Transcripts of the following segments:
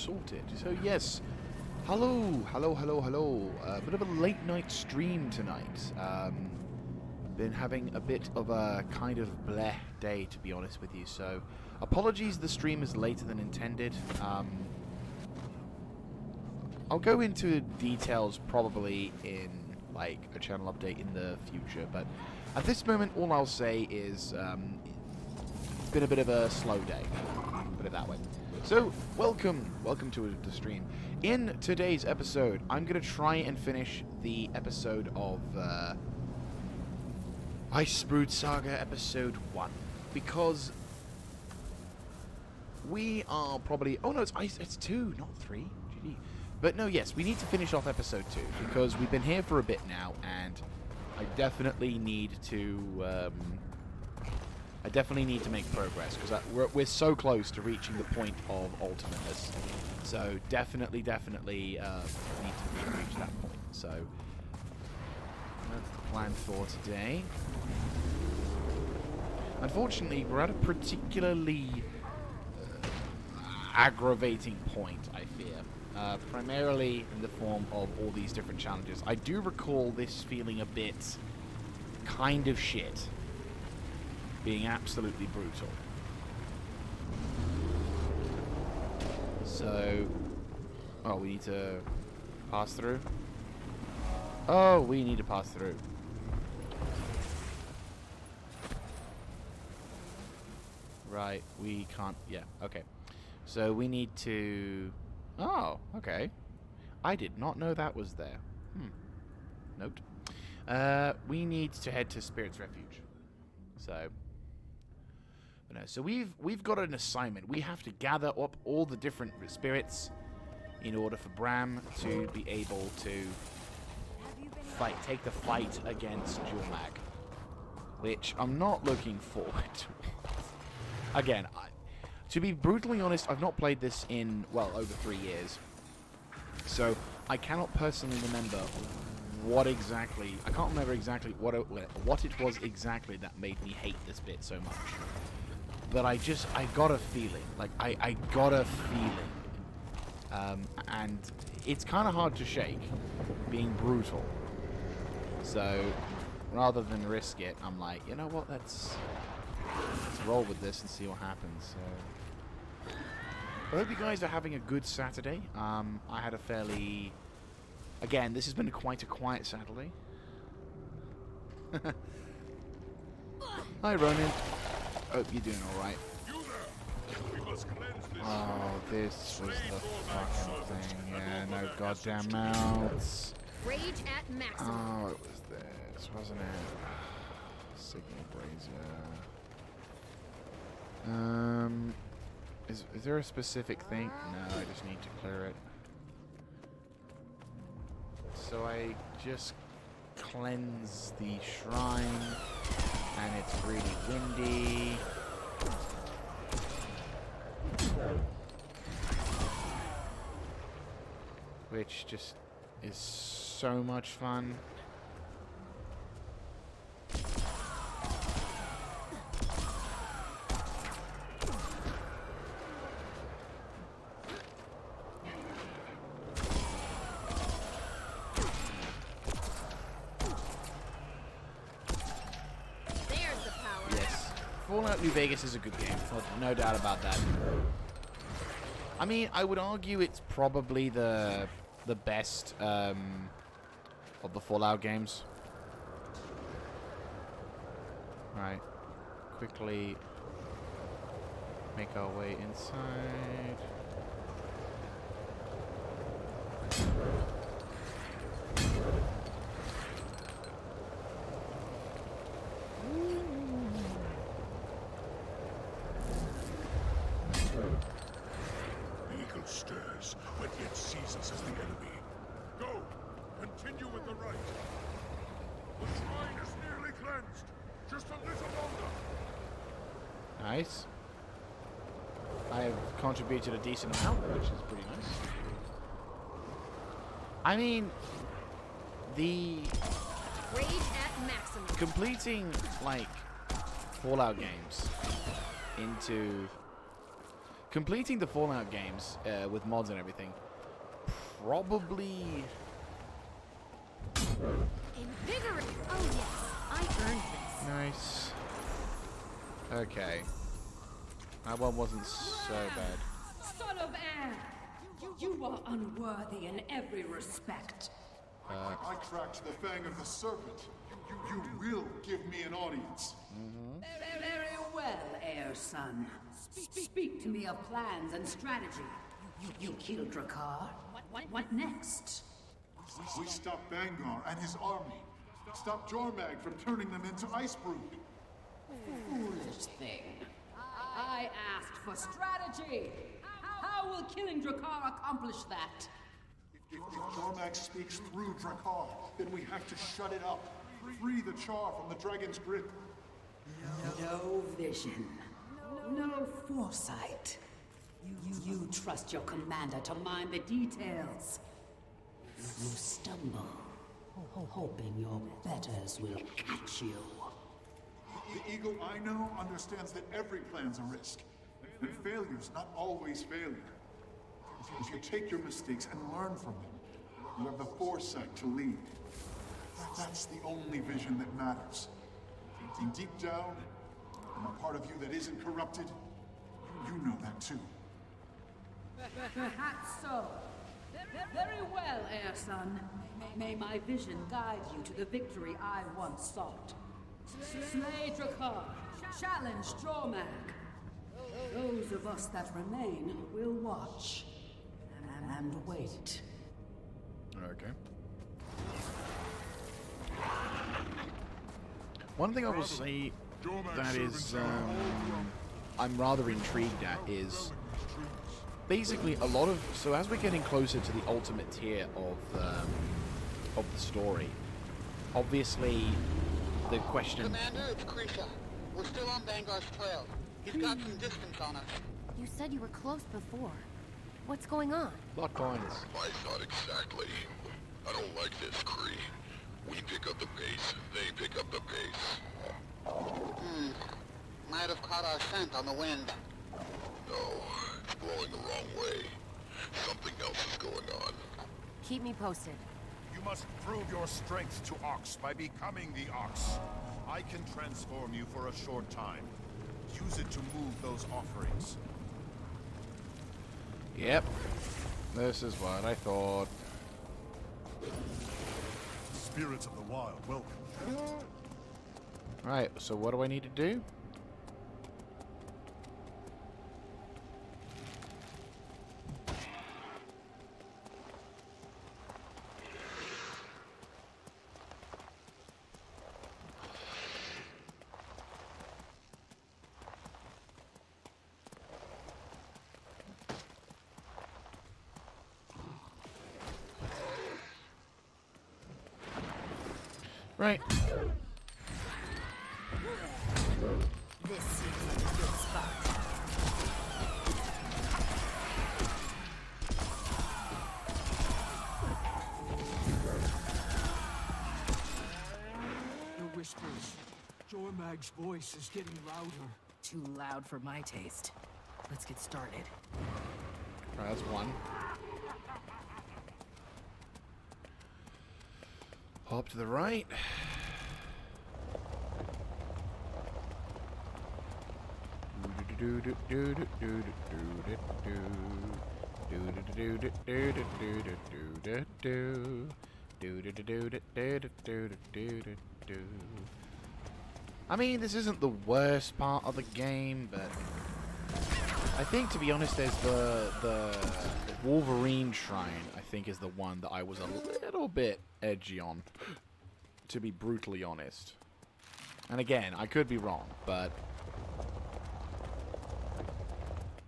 sorted. So yes, hello. A bit of a late night stream tonight. Been having a bit of a kind of bleh day, to be honest with you. So apologies, the stream is later than intended. I'll go into details probably in like a channel update in the future, but at this moment all I'll say is it's been a bit of a slow day, put it that way. So welcome to the stream. In today's episode I'm going to try and finish the episode of Icebrood Saga episode 1, because we are probably, oh no, it's 2, not 3, GD. But no, yes, we need to finish off episode 2, because we've been here for a bit now, and I definitely need to make progress, because we're so close to reaching the point of ultimateness. So definitely need to reach that point. So that's the plan for today. Unfortunately, we're at a particularly aggravating point, I fear. Primarily in the form of all these different challenges. I do recall this feeling a bit kind of shit. Being absolutely brutal. So... oh, we need to pass through? Oh, we need to pass through. Right, we can't... yeah, okay. So we need to... oh, okay. I did not know that was there. Note. We need to head to Spirit's Refuge. So... but no, so we've got an assignment. We have to gather up all the different spirits in order for Bram to be able to take the fight against Julmag, which I'm not looking forward to. Again, to be brutally honest, I've not played this in, well, over 3 years. So, I cannot personally remember what exactly... I can't remember exactly what it was exactly that made me hate this bit so much. But I got a feeling. Like, I got a feeling. And it's kind of hard to shake, being brutal. So, rather than risk it, I'm like, you know what, let's roll with this and see what happens. So, I hope you guys are having a good Saturday. I had a fairly... again, this has been quite a quiet Saturday. Hi, Ronan. Hope you're doing alright. Oh, this was the fucking thing. Yeah, no goddamn mounts. Rage at maximum. Oh, it was this, wasn't it? Signal brazier. Is there a specific thing? No, I just need to clear it. So I just cleanse the shrine, and it's really windy. Which just is so much fun. New Vegas is a good game, no doubt about that. I mean, I would argue it's probably the best of the Fallout games. Right, quickly make our way inside. Stirs, but yet sees us as the enemy. Go! Continue with the right. The shrine is nearly cleansed. Just a little longer. Nice. I have contributed a decent amount, which is pretty nice. I mean, the Rage at maximum. completing like Fallout games into completing the Fallout games with mods and everything, probably. Invigorate. Oh yes, I earned this. Nice. Okay. That one wasn't so bad. Son of air! You are unworthy in every respect. I tracked the fang of the serpent. You will give me an audience. Very well, heir son. Speak to me of plans and strategy. You killed Drakkar. What next? We stopped Bangar and his army. Stop Jormag from turning them into ice brood. Foolish thing. I asked for strategy. How will killing Drakkar accomplish that? If Jormag speaks through Drakkar, then we have to shut it up. Free the Char from the dragon's grip. No vision. No foresight. You trust your commander to mind the details. You stumble, hoping your betters will catch you. The eagle I know understands that every plan's a risk. And failure's not always failure. If you take your mistakes and learn from them, you have the foresight to lead. That's the only vision that matters. And deep down, in a part of you that isn't corrupted, you know that too. Perhaps so. Very well, heir son. May my vision guide you to the victory I once sought. Slay Drakkar. Challenge Jormag. Those of us that remain will watch and wait. Okay. One thing I will say that is I'm rather intrigued at is basically a lot of, so as we're getting closer to the ultimate tier of the story, obviously the question. Commander, it's Krisha. We're still on Bangar's trail. He's got some distance on us. You said you were close before. What's going on? Lot coins. My thought exactly. I don't like this, Kree. We pick up the pace, they pick up the pace. Might have caught our scent on the wind. No, it's blowing the wrong way. Something else is going on. Keep me posted. You must prove your strength to Ox by becoming the Ox. I can transform you for a short time. Use it to move those offerings. Yep. This is what I thought. Spirits of the wild, welcome. Right, so what do I need to do? Right. This seems like a good spot. The whispers. Jormag's voice is getting louder. Too loud for my taste. Let's get started. Alright, that's one. Hop to the right. I mean, this isn't the worst part of the game, but I think, to be honest, there's the Wolverine Shrine, I think, is the one that I was a little bit edgy on, to be brutally honest. And again, I could be wrong, but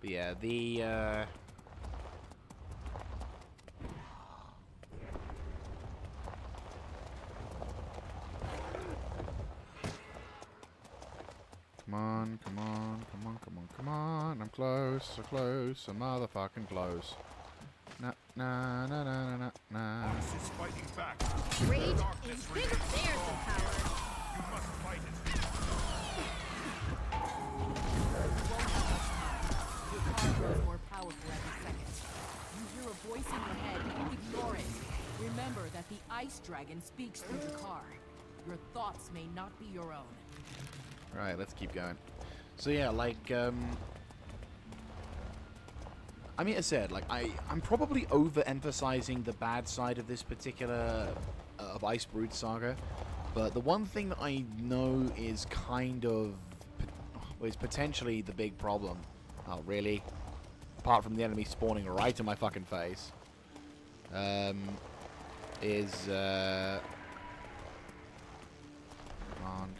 yeah, the come on, come on, come on, come on, come on. I'm close, so close, so motherfucking close. Na na na na na na. Ox is fighting back. Rage Darkness is bigger. remains There's the strong. power. You must fight it. Drakkar Remember that the Ice Dragon speaks through Jakar. Your thoughts may not be your own. Right, let's keep going. So yeah, like, I mean, as I said, like, I'm probably overemphasizing the bad side of this particular of Icebrood Saga, but the one thing that I know is kind of is potentially the big problem. Oh, really? Apart from the enemy spawning right in my fucking face, is come on, 3,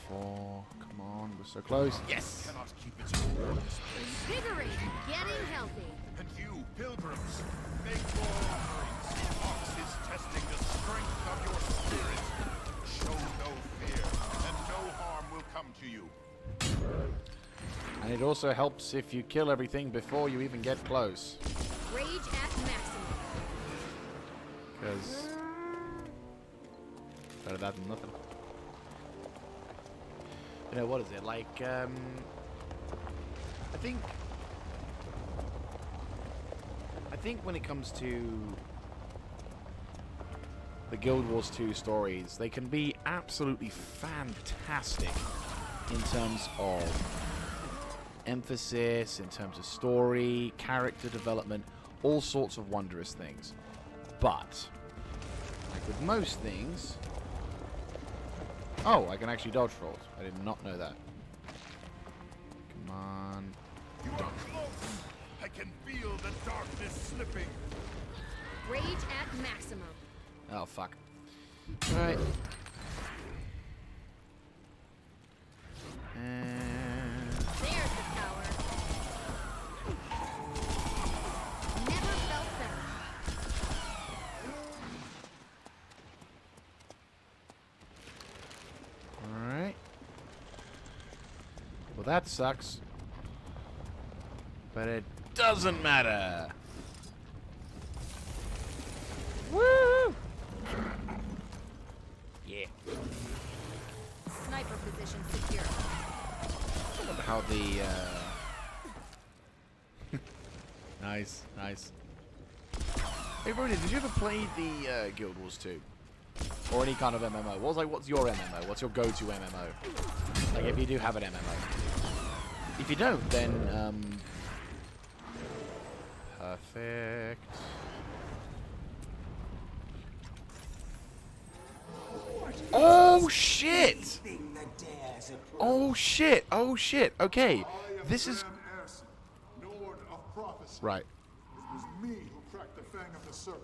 4, come on, we're so close. Yes! Cannot keep its hold on this place. Invigorating, getting healthy. And you, pilgrims, make more offerings. Ox is testing the strength of your spirit. Show no fear, and no harm will come to you. And it also helps if you kill everything before you even get close. Rage at maximum. Because better that than nothing. You know, what is it? Like, I think when it comes to the Guild Wars 2 stories, they can be absolutely fantastic in terms of emphasis, in terms of story, character development, all sorts of wondrous things. But, like with most things... Oh, I can actually dodge trolls. I did not know that. Come on. You are close. I can feel the darkness slipping. Rage at maximum. Oh, fuck. Alright. And... There's the power. Never felt better. Alright. Well, that sucks. But it doesn't matter. Woo! Yeah. Sniper position secure. I wonder how the, Nice, nice. Hey, Ronan, did you ever play the, Guild Wars 2? Or any kind of MMO? What's your MMO? What's your go-to MMO? Like, if you do have an MMO. If you don't, then, perfect. Oh, shit! Oh, shit! Oh, shit! Okay, this is... Lord of prophecy. Right. It was me who cracked the fang of the serpent.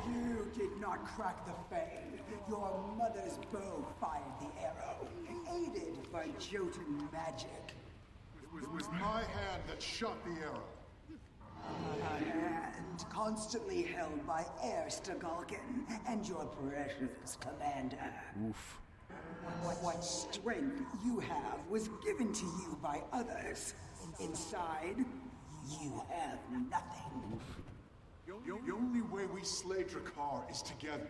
You did not crack the fang. Your mother's bow fired the arrow, aided by Jotun magic. It was my hand that shot the arrow. A hand constantly held by Heir Stagalkin and your precious commander. Oof. What strength you have was given to you by others. Inside, you have nothing. The only way we slay Drakkar is together.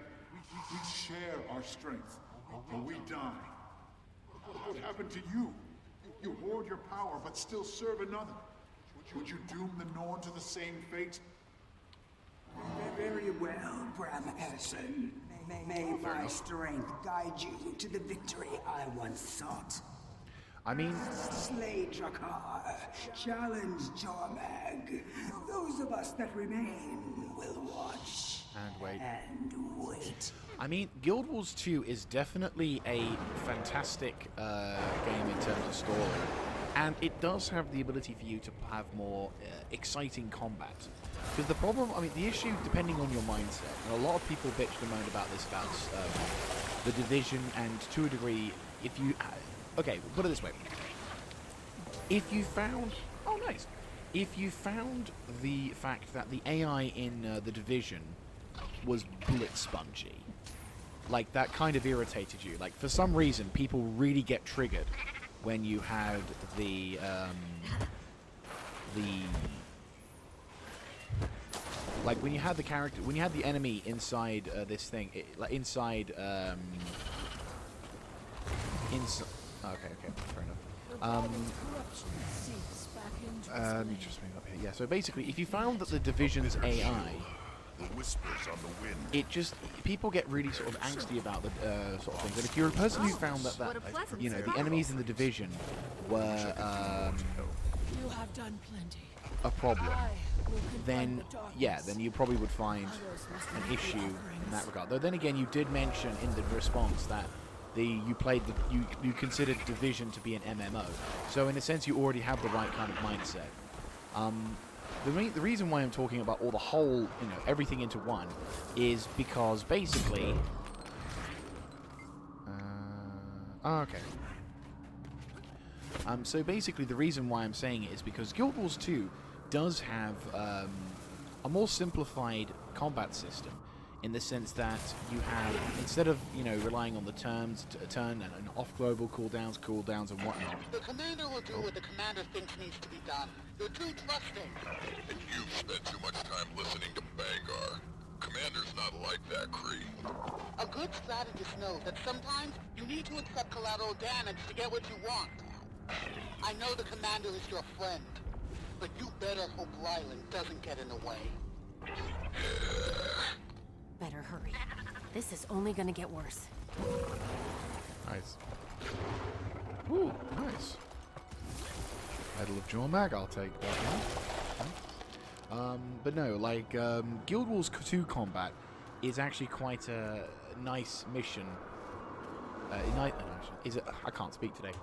We share our strength, or we die. What happened to you? You hoard your power, but still serve another. Would you doom the Norn to the same fate? Very well, Bram Harrison. May my strength guide you to the victory I once sought. I mean... Slay Drakkar, challenge Jormag. Those of us that remain will watch. And wait. And wait. I mean, Guild Wars 2 is definitely a fantastic game in terms of story. And it does have the ability for you to have more exciting combat. Because the problem, I mean, the issue, depending on your mindset, and a lot of people bitched and moaned about this, about the Division, and to a degree, if you... okay, put it this way. If you found... oh, nice. If you found the fact that the AI in the Division was bullet spongy, like, that kind of irritated you. Like, for some reason, people really get triggered when you had the like when you had the character, when you had the enemy inside this thing, like inside okay, fair enough. Let me just move up here. Yeah, so basically, if you found that the Division's AI, The whispers on the wind. it just, people get really sort of angsty about the sort of things. And if you're a person who found that, what a pleasant you know, the surprise. enemies in the Division were You have done plenty. a problem, I will confront then the darkness. yeah, then you probably would find Others must an make the issue in offerings. that regard. Though then again, you did mention in the response that you considered Division to be an MMO, so in a sense you already have the right kind of mindset. The reason why I'm talking about all the whole, you know, everything into one, is because basically, okay. So basically, the reason why I'm saying it is because Guild Wars 2 does have a more simplified combat system, in the sense that you have, instead of, you know, relying on the turn and off global cooldowns and whatnot. The commander will do what the commander thinks needs to be done. You're too trusting. And you've spent too much time listening to Bangar. Commander's not like that, Kree. A good strategist knows that sometimes you need to accept collateral damage to get what you want. I know the commander is your friend, but you better hope Ryland doesn't get in the way. Better hurry. This is only gonna get worse. Nice. Ooh, nice. Medal of Jormag, I'll take that one. But no, like, Guild Wars 2 combat is actually quite a nice mission. I can't speak today.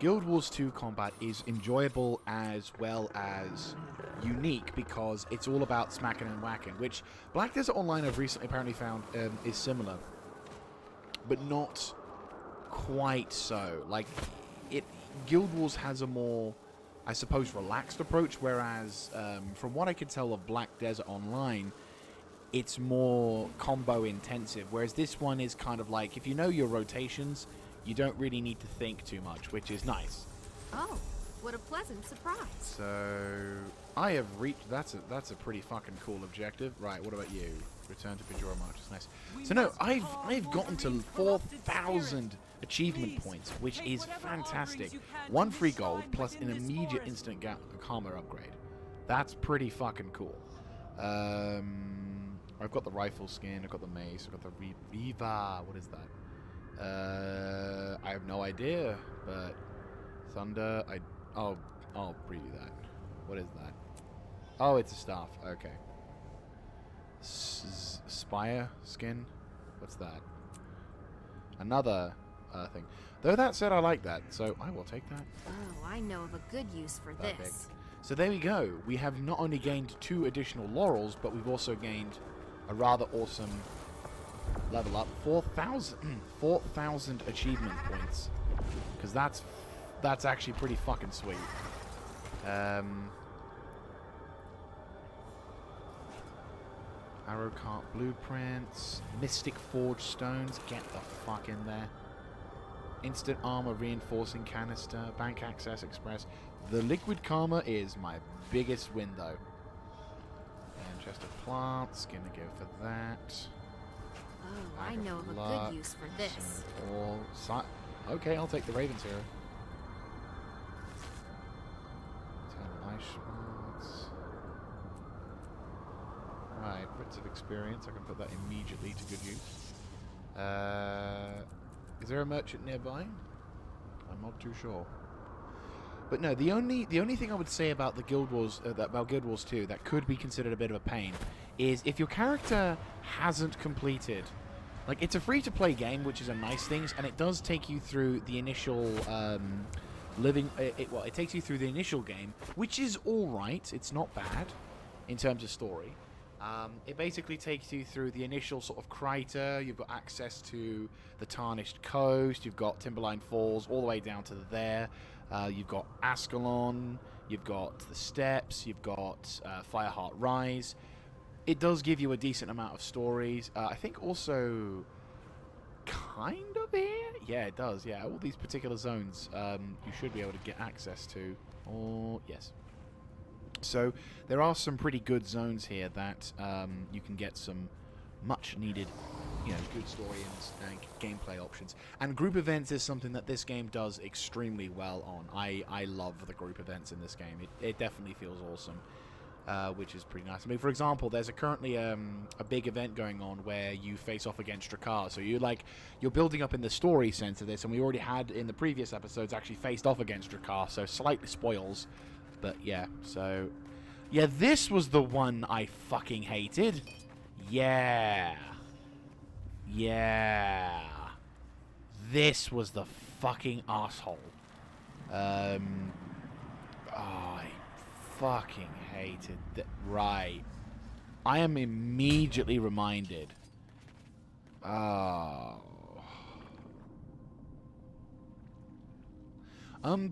Guild Wars 2 combat is enjoyable as well as unique, because it's all about smacking and whacking, which Black Desert Online I've recently apparently found is similar, but not quite so. Like, Guild Wars has a more, I suppose, relaxed approach, whereas from what I could tell of Black Desert Online, it's more combo intensive, whereas this one is kind of like, if you know your rotations, you don't really need to think too much, which is nice. Oh, what a pleasant surprise. So I have reached, that's a pretty fucking cool objective. Right, what about you? Return to Bajora March, it's nice. So no, I've gotten to 4,000 achievement points, which is fantastic. 1 free gold plus an immediate instant karma upgrade. That's pretty fucking cool. I've got the rifle skin, I've got the mace, I've got the Viva, what is that? I have no idea, but Thunder, I'll preview that. What is that? Oh, it's a staff, okay. Spire skin, what's that? Another thing. Though that said, I like that, so I will take that. Oh, I know of a good use for Perfect. this. So there we go. We have not only gained 2 additional laurels, but we've also gained a rather awesome level up. 4,000 achievement points, because that's actually pretty fucking sweet. Arrow cart blueprints, Mystic Forge stones. Get the fuck in there. Instant armor reinforcing canister, bank access express. The liquid karma is my biggest win though. And chest of plants, gonna go for that. Oh, I know of a good use for this. Okay, I'll take the Raven's Hero. 10 ice spots. Right, bits of experience. I can put that immediately to good use. Is there a merchant nearby? I'm not too sure. But no, the only thing I would say about the Guild Wars, about Guild Wars 2, that could be considered a bit of a pain, is if your character hasn't completed, like, it's a free-to-play game, which is a nice thing, and it does take you through the initial it takes you through the initial game, which is all right. It's not bad in terms of story. It basically takes you through the initial sort of crater. You've got access to the Tarnished Coast. You've got Timberline Falls all the way down to there. You've got Ascalon. You've got the Steppes. You've got Fireheart Rise. It does give you a decent amount of stories. I think also kind of here? Yeah, it does. Yeah, all these particular zones you should be able to get access to. Oh, yes. So there are some pretty good zones here that you can get some much needed you know, good story and gameplay options. And group events is something that this game does extremely well on. I love the group events in this game. It definitely feels awesome, which is pretty nice. I mean, for example, there's currently a big event going on where you face off against Drakkar. So you're building up in the story sense of this, and we already had in the previous episodes actually faced off against Drakkar, so slightly spoils. But yeah, so yeah, this was the one I fucking hated. Yeah. Yeah. This was the fucking asshole. Oh, I fucking hated that. Right. I am immediately reminded. Oh.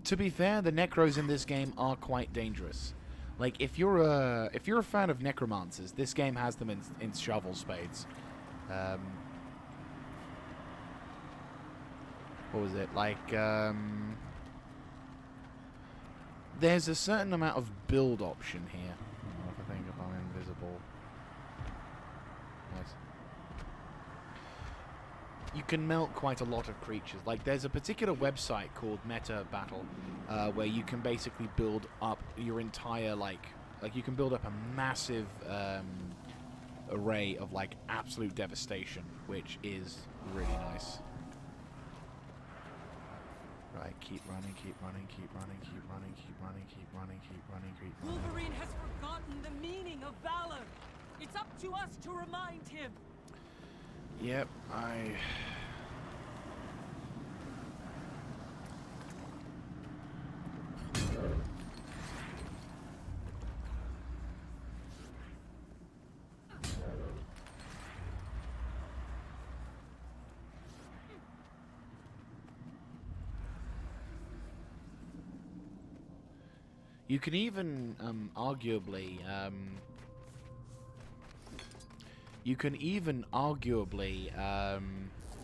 To be fair, the Necros in this game are quite dangerous. Like, if you're a fan of necromancers, this game has them in shovel spades. What was it? Like, there's a certain amount of build option here. I think if I'm invisible. Nice. You can melt quite a lot of creatures. Like, there's a particular website called Meta Battle, where you can basically build up your entire, like you can build up a massive array of, like, absolute devastation, which is really nice. Right, keep running, keep running, keep running, keep running, keep running, keep running, keep running, keep running. Wolverine has forgotten the meaning of valor. It's up to us to remind him. Yep, you can even, arguably,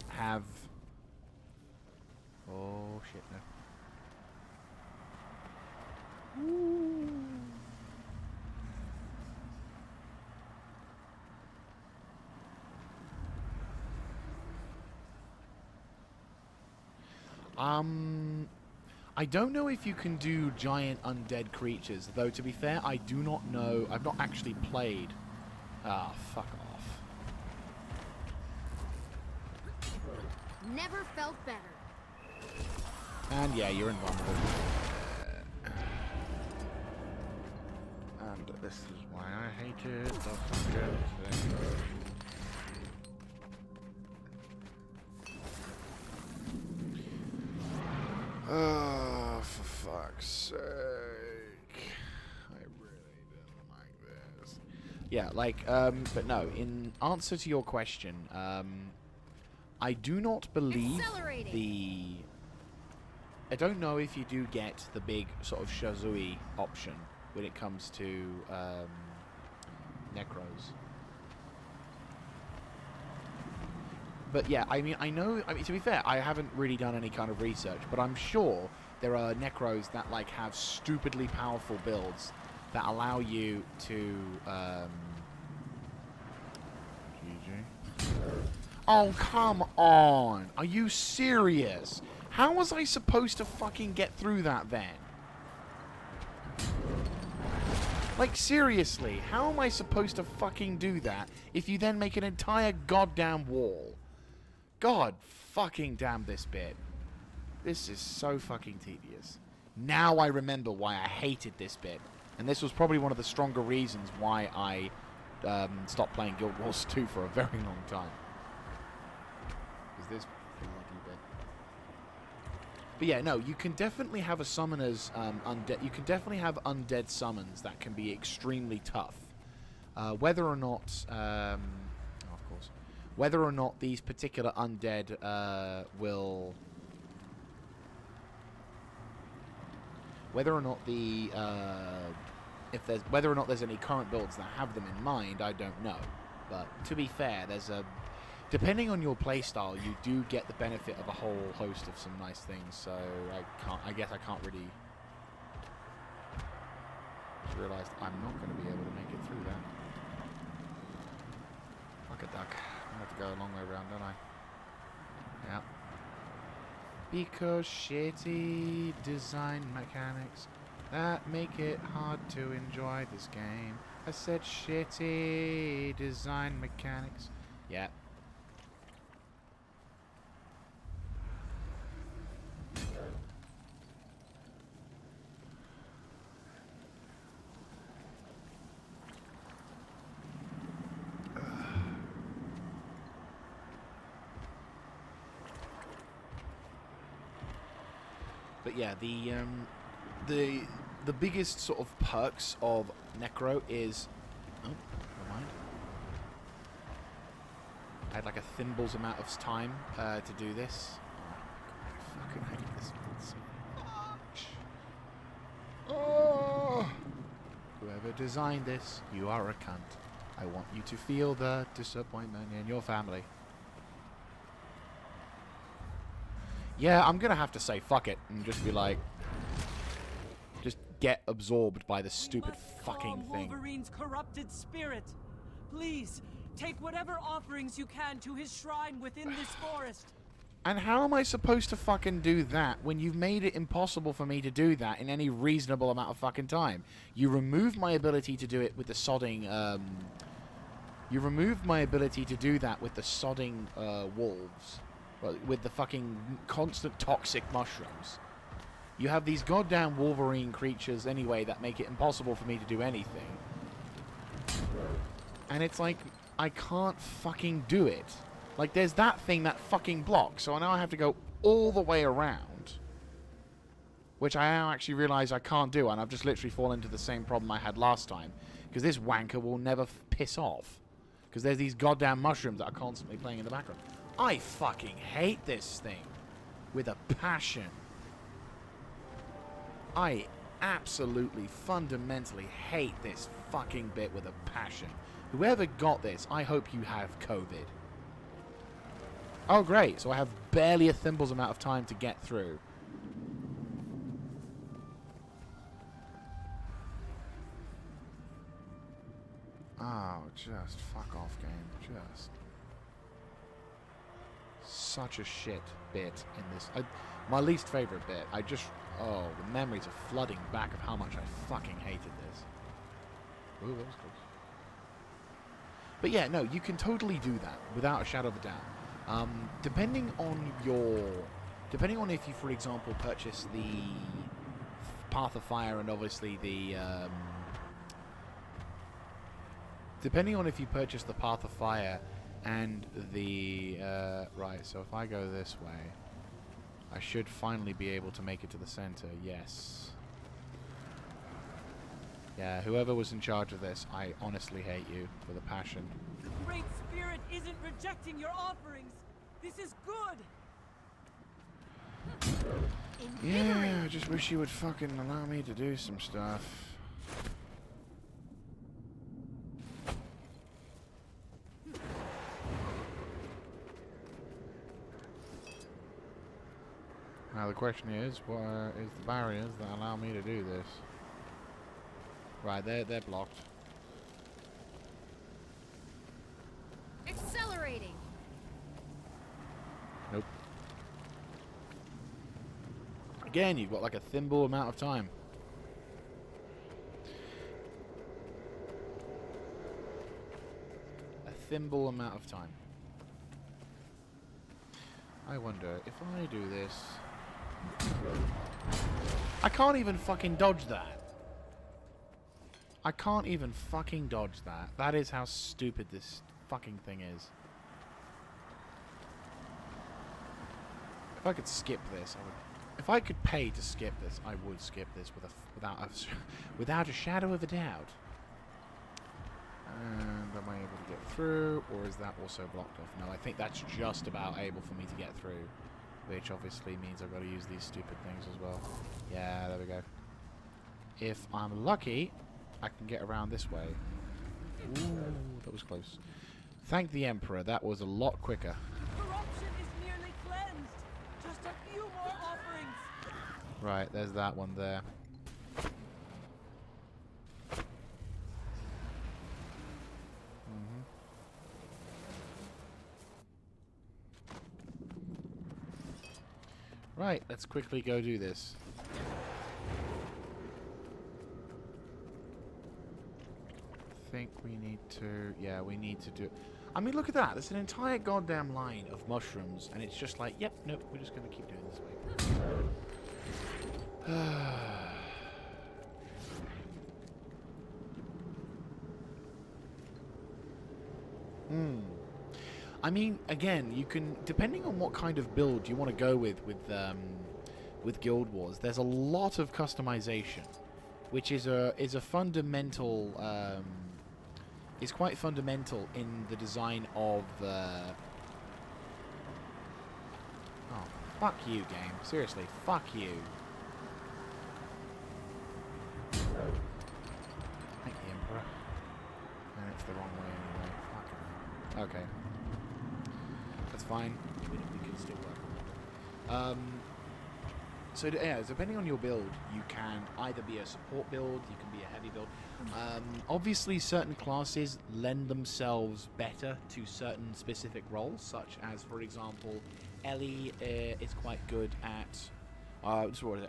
have... Oh, shit, no. I don't know if you can do giant undead creatures, though, to be fair, I do not know. I've not actually played. Ah, fuck off. Never felt better. And yeah, you're invulnerable. And this is why I hate it. The fucking thing. Oh, for fuck's sake. I really didn't like this. Yeah, like, but no, in answer to your question, I do not believe I don't know if you do get the big sort of Shazui option when it comes to, Necros. But yeah, I mean, to be fair, I haven't really done any kind of research, but I'm sure there are Necros that, like, have stupidly powerful builds that allow you to, GG. Oh, come on! Are you serious? How was I supposed to fucking get through that then? Like, seriously, how am I supposed to fucking do that if you then make an entire goddamn wall? God fucking damn this bit. This is so fucking tedious. Now I remember why I hated this bit. And this was probably one of the stronger reasons why I stopped playing Guild Wars 2 for a very long time. Is this bloody bit? But yeah, no, you can definitely have a summoner's undead. You can definitely have undead summons that can be extremely tough. Whether or not, of course, whether or not these particular undead will, whether or not the whether or not there's any current builds that have them in mind, I don't know. But to be fair, there's a depending on your playstyle, you do get the benefit of a whole host of some nice things. So I guess I can't really. Just realised I'm not going to be able to make it through that. Fuck a duck. have to go a long way around, don't I? Yeah. Because shitty design mechanics that make it hard to enjoy this game. I said shitty design mechanics. Yeah. But yeah, the biggest sort of perks of Necro is... Oh, never mind. I had like a thimble's amount of time to do this. Oh my god, I fucking hate this so much. Oh! Whoever designed this, you are a cunt. I want you to feel the disappointment in your family. Yeah, I'm gonna have to say fuck it and just be like... Just get absorbed by this stupid fucking thing. Wolverine's corrupted spirit. Please, take whatever offerings you can to his shrine within this forest. And how am I supposed to fucking do that when you've made it impossible for me to do that in any reasonable amount of fucking time? You removed my ability to do it with the sodding, You removed my ability to do that with the sodding, wolves. Well, with the fucking constant toxic mushrooms. You have these goddamn Wolverine creatures anyway that make it impossible for me to do anything. And it's like, I can't fucking do it. Like, there's that thing that fucking blocks, so now I have to go all the way around. Which I now actually realise I can't do, and I've just literally fallen into the same problem I had last time. Because this wanker will never piss off. Because there's these goddamn mushrooms that are constantly playing in the background. I fucking hate this thing. With a passion. I absolutely, fundamentally hate this fucking bit with a passion. Whoever got this, I hope you have COVID. Oh, great. So I have barely a thimble's amount of time to get through. Oh, just fuck off, game. Just... Such a shit bit in this. My least favourite bit. Oh, the memories are flooding back of how much I fucking hated this. Ooh, that was close. But yeah, no, you can totally do that without a shadow of a doubt. Depending on if you, for example, purchase the Path of Fire and obviously the depending on if you purchase the Path of Fire and the right, so if I go this way, I should finally be able to make it to the center. Yes. Yeah, whoever was in charge of this, I honestly hate you with a passion. The Great Spirit isn't rejecting your offerings. This is good. Yeah, I just wish you would fucking allow me to do some stuff. Now the question is, what is the barriers that allow me to do this? Right, they're blocked. Accelerating. Nope. Again, you've got like a thimble amount of time. A thimble amount of time. I wonder if I do this. I can't even fucking dodge that. I can't even fucking dodge that. That is how stupid this fucking thing is. If I could skip this, I would. If I could pay to skip this, I would skip this without a shadow of a doubt. And am I able to get through, or is that also blocked off? No, I think that's just about able for me to get through, which obviously means I've got to use these stupid things as well. Yeah, there we go. If I'm lucky, I can get around this way. Ooh, that was close. Thank the Emperor, that was a lot quicker. Corruption is nearly cleansed. Just a few more offerings. Right, there's that one there. Right, let's quickly go do this. I think we need to... Yeah, we need to do... I mean, look at that. There's an entire goddamn line of mushrooms, and it's just like, yep, nope, we're just going to keep doing this way. I mean, again, you can, depending on what kind of build you want to go with Guild Wars, there's a lot of customization, which is a fundamental, is quite fundamental in the design of. Oh, fuck you, game! Seriously, fuck you. Thank the Emperor. And it's the wrong way anyway. Fucking hell. Okay. That's fine. We can still work on it. So yeah, depending on your build, you can either be a support build, you can be a heavy build. Obviously, certain classes lend themselves better to certain specific roles, such as, for example, Ellie is quite good at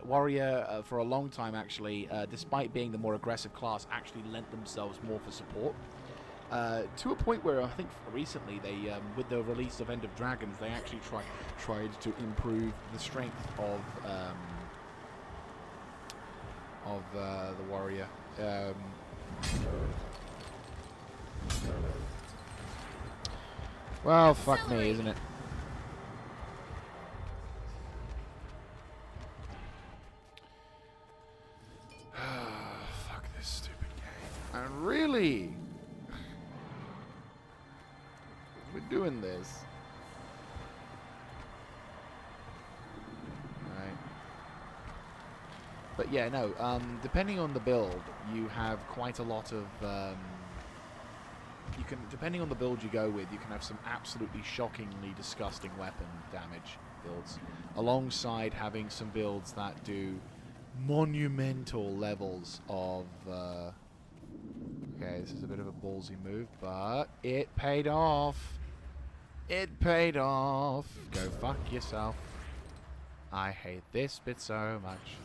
Warrior. For a long time, actually, despite being the more aggressive class, actually lent themselves more for support. To a point where I think recently they, with the release of End of Dragons, they actually tried to improve the strength of the warrior. Well, fuck me, isn't it? Fuck this stupid game. And really? We're doing this. Right. But yeah, no, depending on the build, you have quite a lot of, depending on the build you go with, you can have some absolutely shockingly disgusting weapon damage builds, alongside having some builds that do monumental levels of, okay, this is a bit of a ballsy move, but it paid off. It paid off. Go fuck yourself. I hate this bit so much.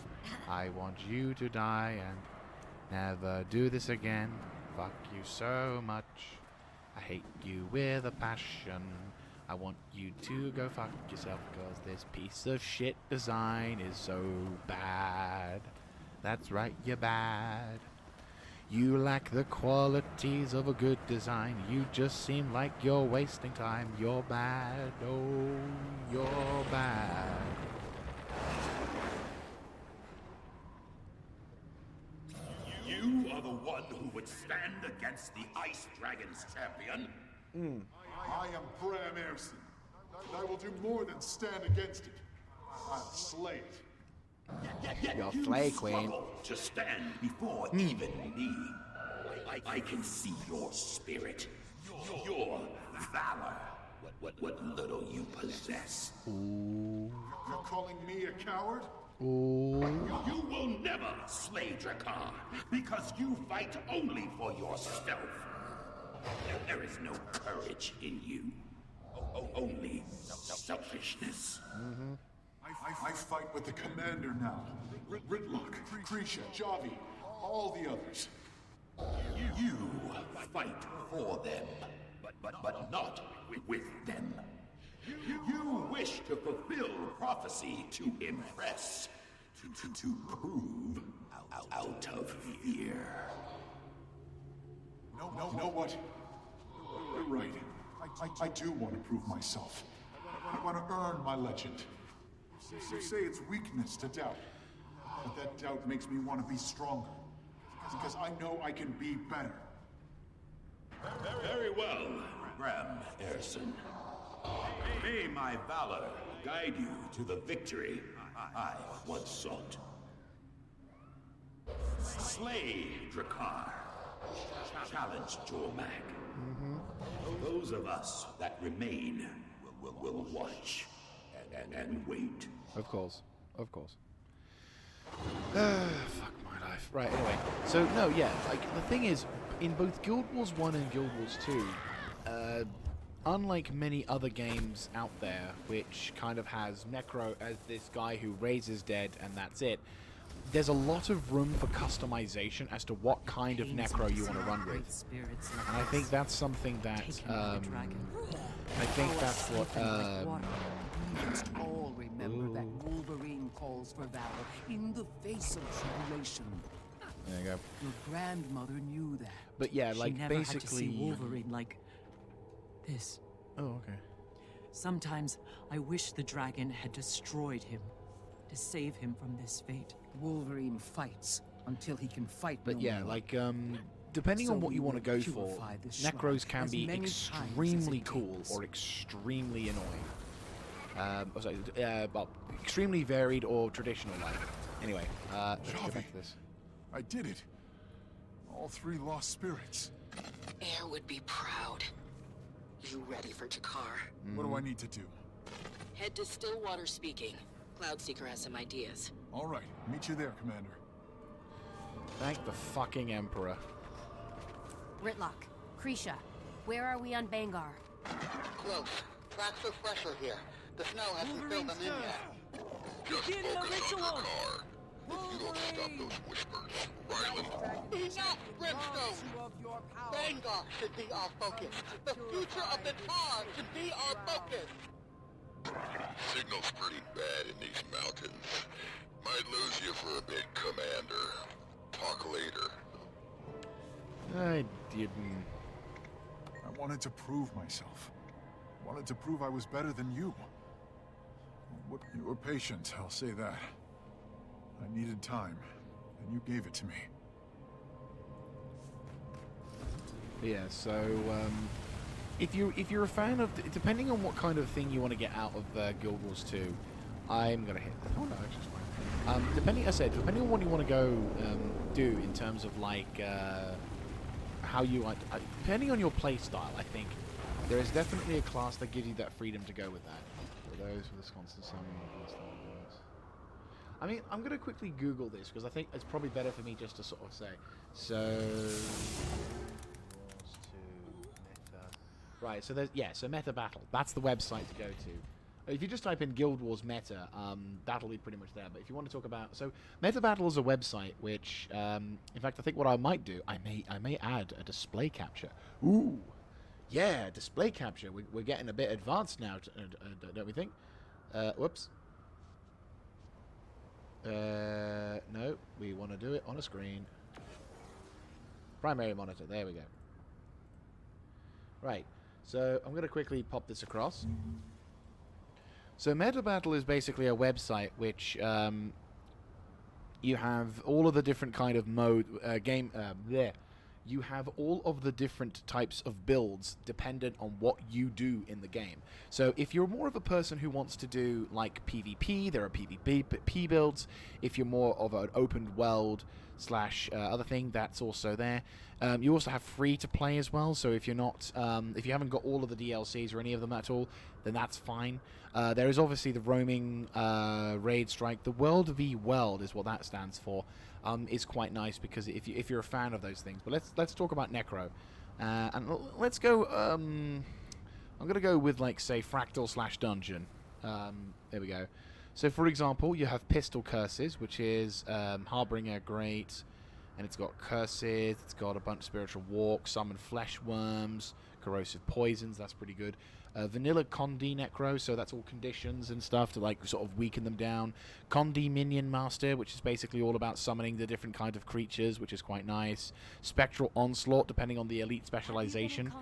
I want you to die and never do this again. Fuck you so much. I hate you with a passion. I want you to go fuck yourself because this piece of shit design is so bad. That's right, you're bad. You lack the qualities of a good design. You just seem like you're wasting time. You're bad. Oh, you're bad. You are the one who would stand against the Ice Dragon's champion? I am Bram Erson, and I will do more than stand against it. I'll slay it. Your slay queen. Struggle to stand before even me. I can see your spirit, your valor, what little you possess. Ooh. You're calling me a coward? Ooh. You will never slay Drakkar, because you fight only for yourself. There is no courage in you, only selfishness. I fight with the commander now. Ridlock, Krisha, Javi, all the others. You fight for them, but not with them. You wish to fulfill prophecy to impress, to prove out of fear. No, you know what? You're right. I do want to prove myself. I want to earn my legend. You say it's weakness to doubt, but that doubt makes me want to be stronger. Because I know I can be better. Very well, Bram Erson. May my valor guide you to the victory I once sought. Slay Drakkar. Challenge Jormak. Those of us that remain will watch and wait. Of course. Of course. Fuck my life. Right, anyway. So, no, yeah, like, the thing is, in both Guild Wars 1 and Guild Wars 2, unlike many other games out there, which kind of has Necro as this guy who raises dead and that's it, there's a lot of room for customization as to what kind of Necro you want to run with. And I think that's something that, I think that's what, We must all remember that Wolverine calls for valor in the face of tribulation. there you go. Your grandmother knew that. But yeah, She like never had to basically... see Wolverine like this. Oh, okay. Sometimes I wish the dragon had destroyed him to save him from this fate. Wolverine fights until he can fight But no yeah, more. like, depending So on what we you want to will go for, purify this shrine Necros can as be many times as it extremely cool takes. or extremely annoying. Oh, sorry, well, extremely varied or traditional-like. Anyway, let's go back to this. I did it. All 3 lost spirits. Air would be proud. You ready for Jakar? What do I need to do? Head to Stillwater speaking. Cloudseeker has some ideas. All right, meet you there, Commander. Thank the fucking Emperor. Ritlock, Krisha, where are we on Bangar? Close. Tracks are fresher here. The snow hasn't filled them in yet. Just Begin the focus on ritual! Jakar. If you don't stop those whispers, Ryland... Enough, Brimstone! Vanguard should be our focus. The future of the Tar should be our focus. Signal's pretty bad in these mountains. Might lose you for a bit, Commander. Talk later. I didn't... I wanted to prove myself. I wanted to prove I was better than you. You were patient, I'll say that. I needed time, and you gave it to me. Yeah, so, if you're a fan of... Depending on what kind of thing you want to get out of Guild Wars 2, I'm gonna hit... Oh, no, actually, it's fine. Depending on what you want to go do in terms of, like, how you... depending on your play style, I think, there is definitely a class that gives you that freedom to go with that. For those with this constant summon... I mean, I'm going to quickly Google this, because I think it's probably better for me just to sort of say. So... Right, so there's... Yeah, so Meta Battle. That's the website to go to. If you just type in Guild Wars Meta, that'll be pretty much there. But if you want to talk about... So, Meta Battle is a website which... in fact, I think what I might do... I may add a display capture. Ooh! Yeah, display capture. We're getting a bit advanced now, don't we think? Whoops. No, we want to do it on a screen. Primary monitor, there we go. Right, so I'm going to quickly pop this across. So Meta Battle is basically a website which you have all of the different kind of you have all of the different types of builds dependent on what you do in the game. So if you're more of a person who wants to do like PvP, there are PvP builds. If you're more of an open world / other thing, that's also there. You also have free to play as well. So if you're not, if you haven't got all of the DLCs or any of them at all, then that's fine. There is obviously the roaming raid strike. The World v World is what that stands for. Is quite nice because if you're a fan of those things. But let's talk about Necro, and let's go. I'm gonna go with like say Fractal / Dungeon. There we go. So for example, you have Pistol Curses, which is Harbinger, great, and it's got curses. It's got a bunch of spiritual walk, summon flesh worms, corrosive poisons. That's pretty good. Vanilla Condi Necro, so that's all conditions and stuff to like sort of weaken them down. Condi Minion Master, which is basically all about summoning the different kind of creatures, which is quite nice. Spectral Onslaught, depending on the elite specialization.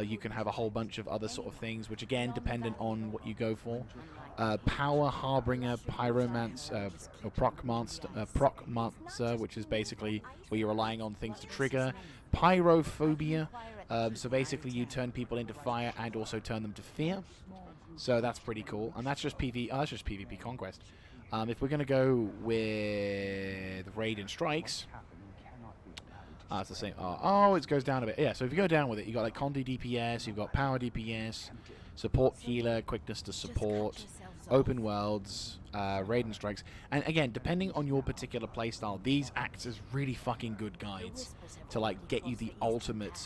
You can have a whole bunch of other sort of things, which again, dependent on what you go for. Power Harbinger, Pyromance, or Procmancer, which is basically where you're relying on things to trigger. Pyrophobia, so basically you turn people into fire and also turn them to fear. So that's pretty cool, and that's just PvP Conquest. If we're going to go with Raid and Strikes, it's the same. Oh, it goes down a bit. Yeah, so if you go down with it, you got like Condi DPS, you've got Power DPS, Support Healer, Quickness to Support, Open Worlds, Raid and Strikes. And again, depending on your particular playstyle, these act as really fucking good guides to like get you the ultimate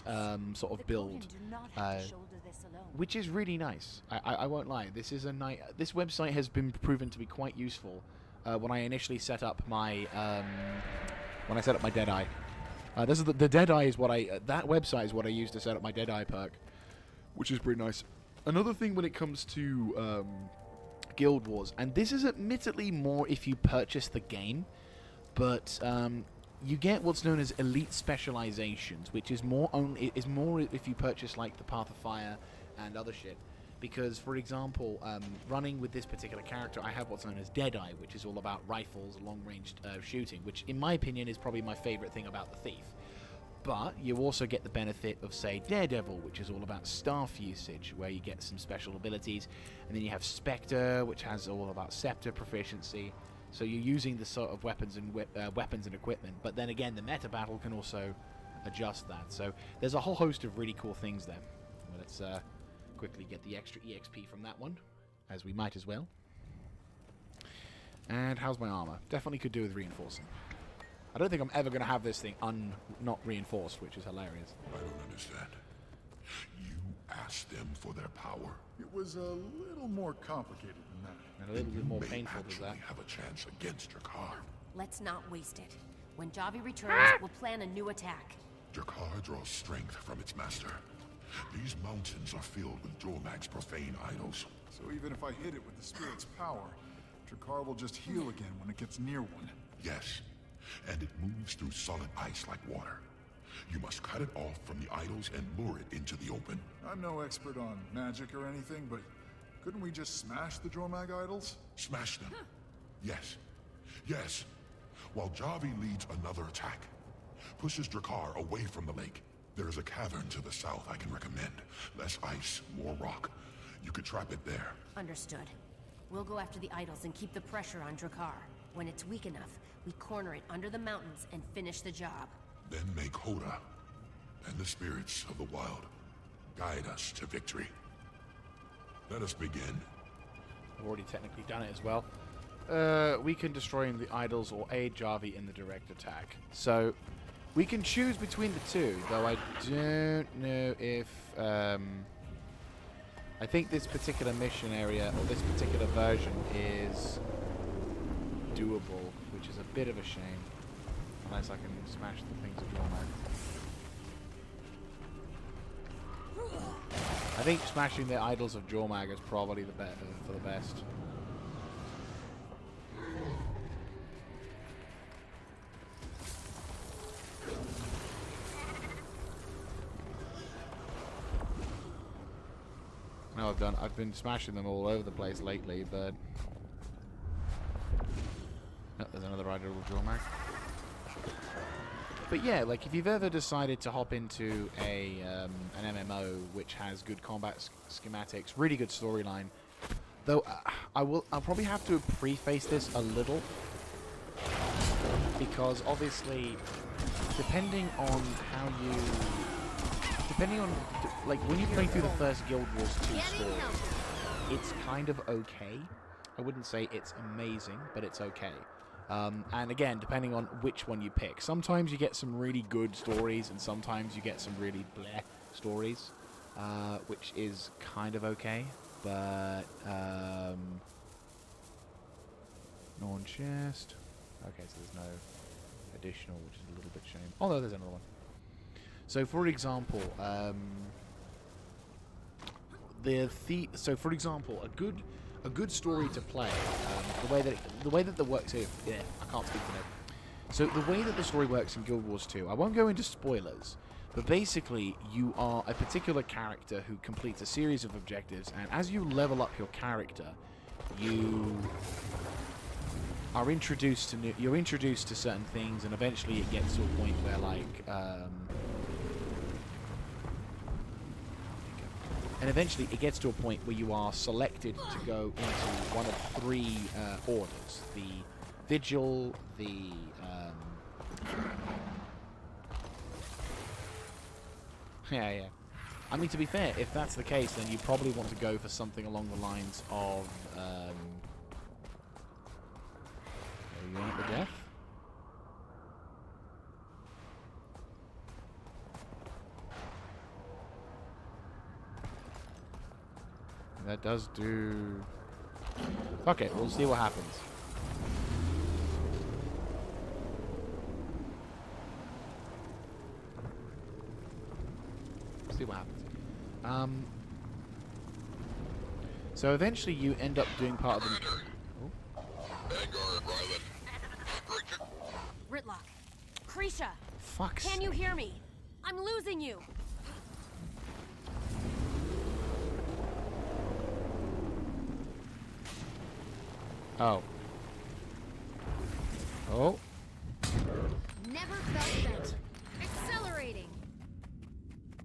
sort of build. which is really nice. I won't lie. This is this website has been proven to be quite useful when I initially set up my Deadeye. This is the Deadeye is what that website is what I used to set up my Deadeye perk, which is pretty nice. Another thing when it comes to Guild Wars, and this is admittedly more if you purchase the game, but you get what's known as elite specializations, which is more if you purchase like the Path of Fire and other shit. Because, for example, running with this particular character, I have what's known as Deadeye, which is all about rifles, long-range shooting, which, in my opinion, is probably my favorite thing about the Thief. But you also get the benefit of, say, Daredevil, which is all about staff usage, where you get some special abilities. And then you have Spectre, which has all about scepter proficiency. So you're using the sort of weapons and equipment, but then again, the meta battle can also adjust that. So there's a whole host of really cool things there. Let's quickly get the extra EXP from that one, as we might as well. And how's my armor? Definitely could do with reinforcing. I don't think I'm ever going to have this thing not reinforced, which is hilarious. I don't understand. You asked them for their power. It was a little more complicated than that. And a little bit more painful than that. Have a chance against Jaeger. Let's not waste it. When Javi returns, we'll plan a new attack. Jaeger draws strength from its master. These mountains are filled with Jormag's profane idols. So even if I hit it with the spirit's power, Jaeger will just heal again when it gets near one. Yes, and it moves through solid ice like water. You must cut it off from the idols and lure it into the open. I'm no expert on magic or anything, but couldn't we just smash the Jormag idols? Smash them? Yes. Yes. While Javi leads another attack. Pushes Drakkar away from the lake. There is a cavern to the south I can recommend. Less ice, more rock. You could trap it there. Understood. We'll go after the idols and keep the pressure on Drakkar. When it's weak enough, we corner it under the mountains and finish the job. Then make Hoda and the spirits of the wild guide us to victory. Let us begin. I've already technically done it as well. We can destroy the idols or aid Javi in the direct attack. So we can choose between the two, though I don't know if... I think this particular mission area, or this particular version, is doable, which is a bit of a shame. Unless I can smash the things of Jormag. I think smashing the idols of Jormag is probably the for the best. No, I've been smashing them all over the place lately, but oh, there's another idol of Jormag. But yeah, like if you've ever decided to hop into an MMO which has good combat schematics, really good storyline, though I'll probably have to preface this a little, because obviously depending on like when you play through the first Guild Wars 2 story, it's kind of okay. I wouldn't say it's amazing, but it's okay. And again, depending on which one you pick. Sometimes you get some really good stories, and sometimes you get some really bleh stories, which is kind of okay. But, non-chest. Okay, so there's no additional, which is a little bit shame. Oh, no, there's another one. So, for example, for example, a good story to play. The way that works here. Yeah, I can't speak today. So the way that the story works in Guild Wars 2, I won't go into spoilers, but basically you are a particular character who completes a series of objectives, and as you level up your character, you are introduced to certain things, and eventually it gets to a point where you are selected to go into one of three orders: the Vigil, the yeah. I mean, to be fair, if that's the case, then you probably want to go for something along the lines of are you at the death? That does do... Fuck it, we'll see what happens. See what happens. So eventually you end up doing part of the... Ritlock. Krisha! Fuck's Can you hear me? I'm losing you! Oh. Oh. Never felt better. Accelerating!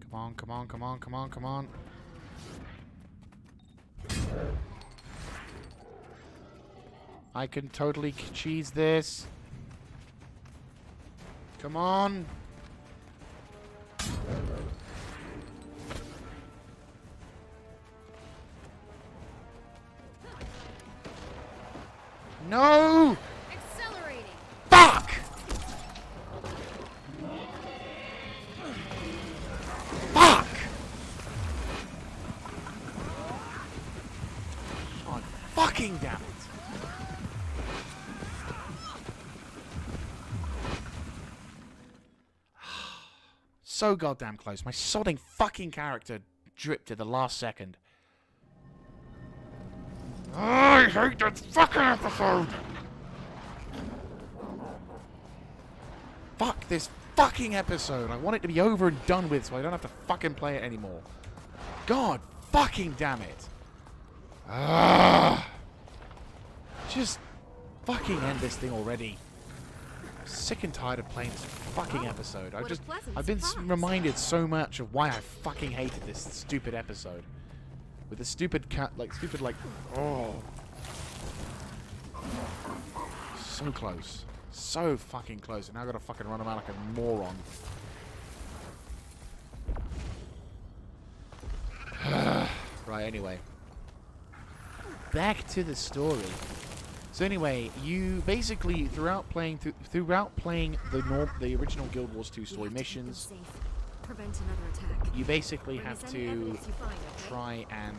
Come on, come on, come on, come on, come on. I can totally cheese this. Come on. No! Accelerating! Fuck! Fuck! God fucking damn it. So goddamn close. My sodding fucking character dripped at the last second. Oh, I hate this fucking episode! Fuck this fucking episode. I want it to be over and done with so I don't have to fucking play it anymore. God fucking damn it. Just fucking end this thing already. I'm sick and tired of playing this fucking episode. I've been reminded so much of why I fucking hated this stupid episode. With the stupid oh. So close. So fucking close. And now I gotta fucking run around like a moron. Right, anyway. Back to the story. So anyway, you basically throughout playing the original Guild Wars 2 story missions, Prevent another attack. you basically have to try and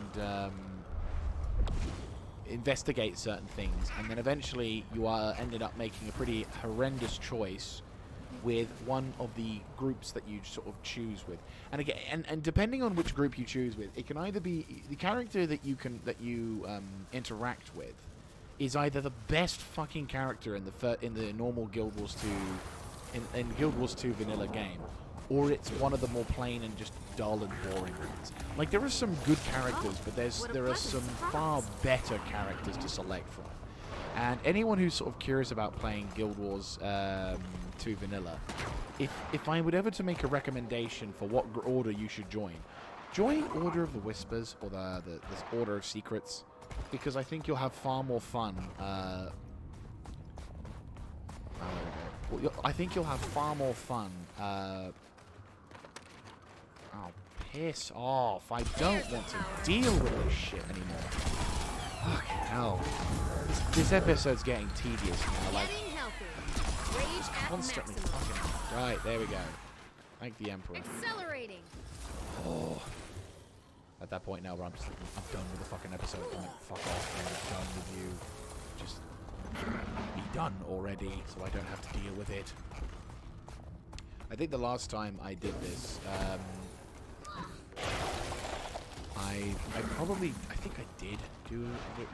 investigate certain things, and then eventually you ended up making a pretty horrendous choice with one of the groups that you sort of choose with. And again, and depending on which group you choose with, it can either be the character that you interact with is either the best fucking character in the normal Guild Wars 2 in Guild Wars 2 vanilla game, or it's one of the more plain and just dull and boring ones. Like, there are some good characters, but there are some far better characters to select from. And anyone who's sort of curious about playing Guild Wars 2 vanilla, if I would ever to make a recommendation for what order you should join Order of the Whispers or the Order of Secrets, because I think you'll have far more fun. I think you'll have far more fun. Oh, piss off. I don't want to deal with this shit anymore. Fucking hell. This episode's getting tedious now. Like, constantly fucking... Right, there we go. Thank the Emperor. Accelerating. Oh. At that point now where I'm just like, I'm done with the fucking episode. I'm like, fuck off, man. I'm done with you. Just be done already so I don't have to deal with it. I think the last time I did this, I think I did do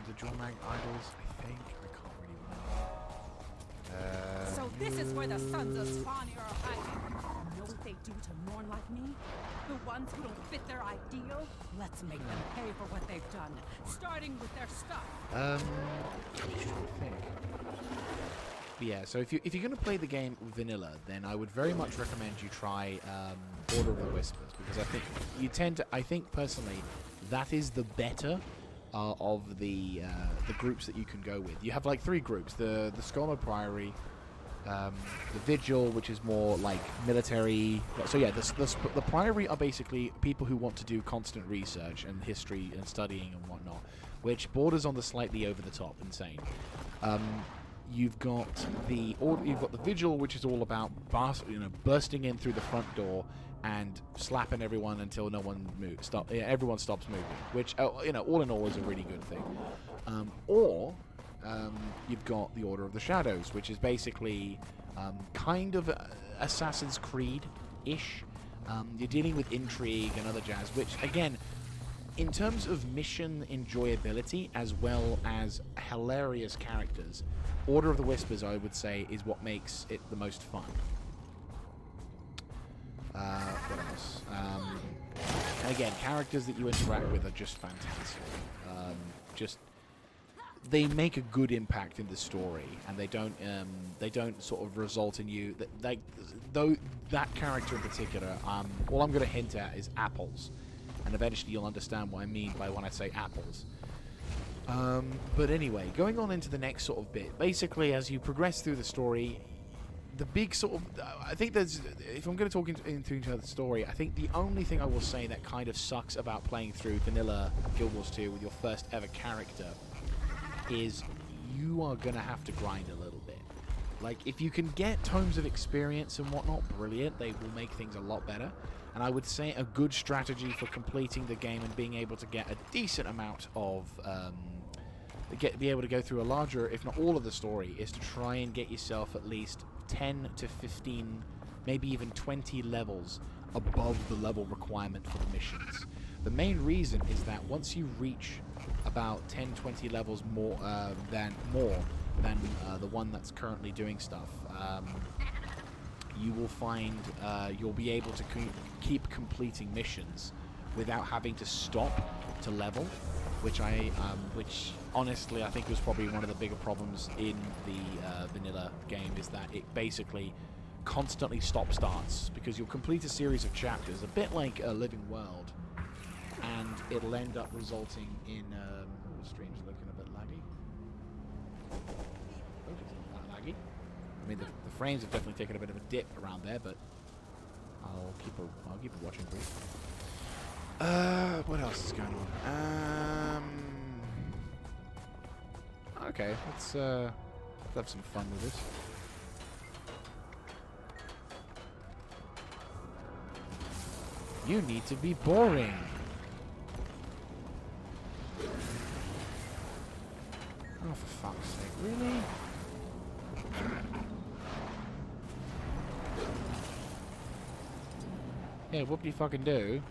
the Jormag Idols, I think. I can't really remember. So this is where the sons of Svanir are hiding. You know what they do to mourn like me? The ones who don't fit their ideal? Let's make them pay for what they've done, starting with their stuff. I'm trying to think. But yeah, so if you're going to play the game vanilla, then I would very much recommend you try Order of the Whispers, because I think personally that is the better of the groups that you can go with. You have like 3 groups: the Scholar Priory, the Vigil, which is more like military. So yeah, the Priory are basically people who want to do constant research and history and studying and whatnot, which borders on the slightly over the top insane. You've got the Vigil, which is all about bursting in through the front door, and slapping everyone until no one moves. Everyone stops moving, which all in all is a really good thing. Or you've got the Order of the Shadows, which is basically kind of Assassin's Creed-ish. You're dealing with intrigue and other jazz, which again, in terms of mission enjoyability as well as hilarious characters, Order of the Whispers, I would say, is what makes it the most fun. What else? And again, characters that you interact with are just fantastic. They make a good impact in the story, and they don't sort of result in you that character in particular. All I'm going to hint at is apples, and eventually you'll understand what I mean by when I say apples. But anyway, going on into the next sort of bit, basically as you progress through the story, the big sort of, I think there's, if I'm going to talk into the story, I think the only thing I will say that kind of sucks about playing through vanilla Guild Wars 2 with your first ever character is you are going to have to grind a little bit. Like, if you can get tomes of experience and whatnot, brilliant, they will make things a lot better. And I would say a good strategy for completing the game and being able to get a decent amount of, be able to go through a larger, if not all of the story, is to try and get yourself at least 10 to 15, maybe even 20 levels above the level requirement for the missions. The main reason is that once you reach about 10, 20 levels more than the one that's currently doing stuff, you will find you'll be able to keep completing missions without having to stop to level, which honestly I think was probably one of the bigger problems in the vanilla game, is that it basically constantly stop-starts, because you'll complete a series of chapters, a bit like a living world, and it'll end up resulting in the stream's looking a bit laggy. Oh, it's not that laggy. I mean, the frames have definitely taken a bit of a dip around there, but I'll keep a watching brief. What else is going on? Okay, let's have some fun with this. You need to be boring. Oh, for fuck's sake, really? Yeah, what do you fucking do?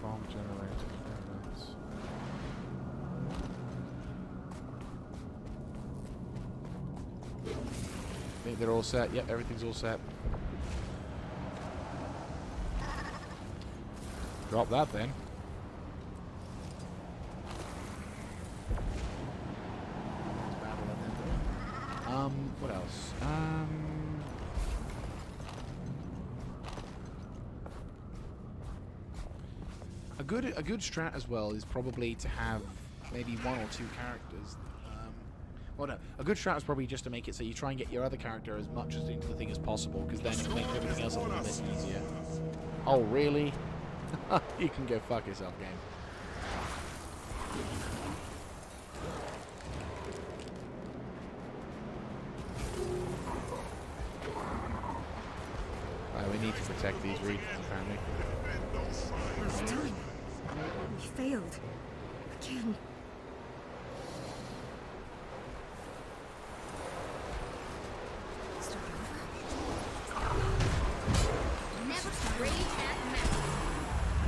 Bomb generator. I think they're all set. Yep, everything's all set. Drop that then. What else? A good strat as well is probably to have maybe one or two characters. Well, no, a good strat is probably just to make it so you try and get your other character as much as into the thing as possible, because then it'll make everything else a little bit easier. Oh, really? You can go fuck yourself, game. Right, we need to protect these regions, apparently. Last time, we failed. Again. Never rage at max.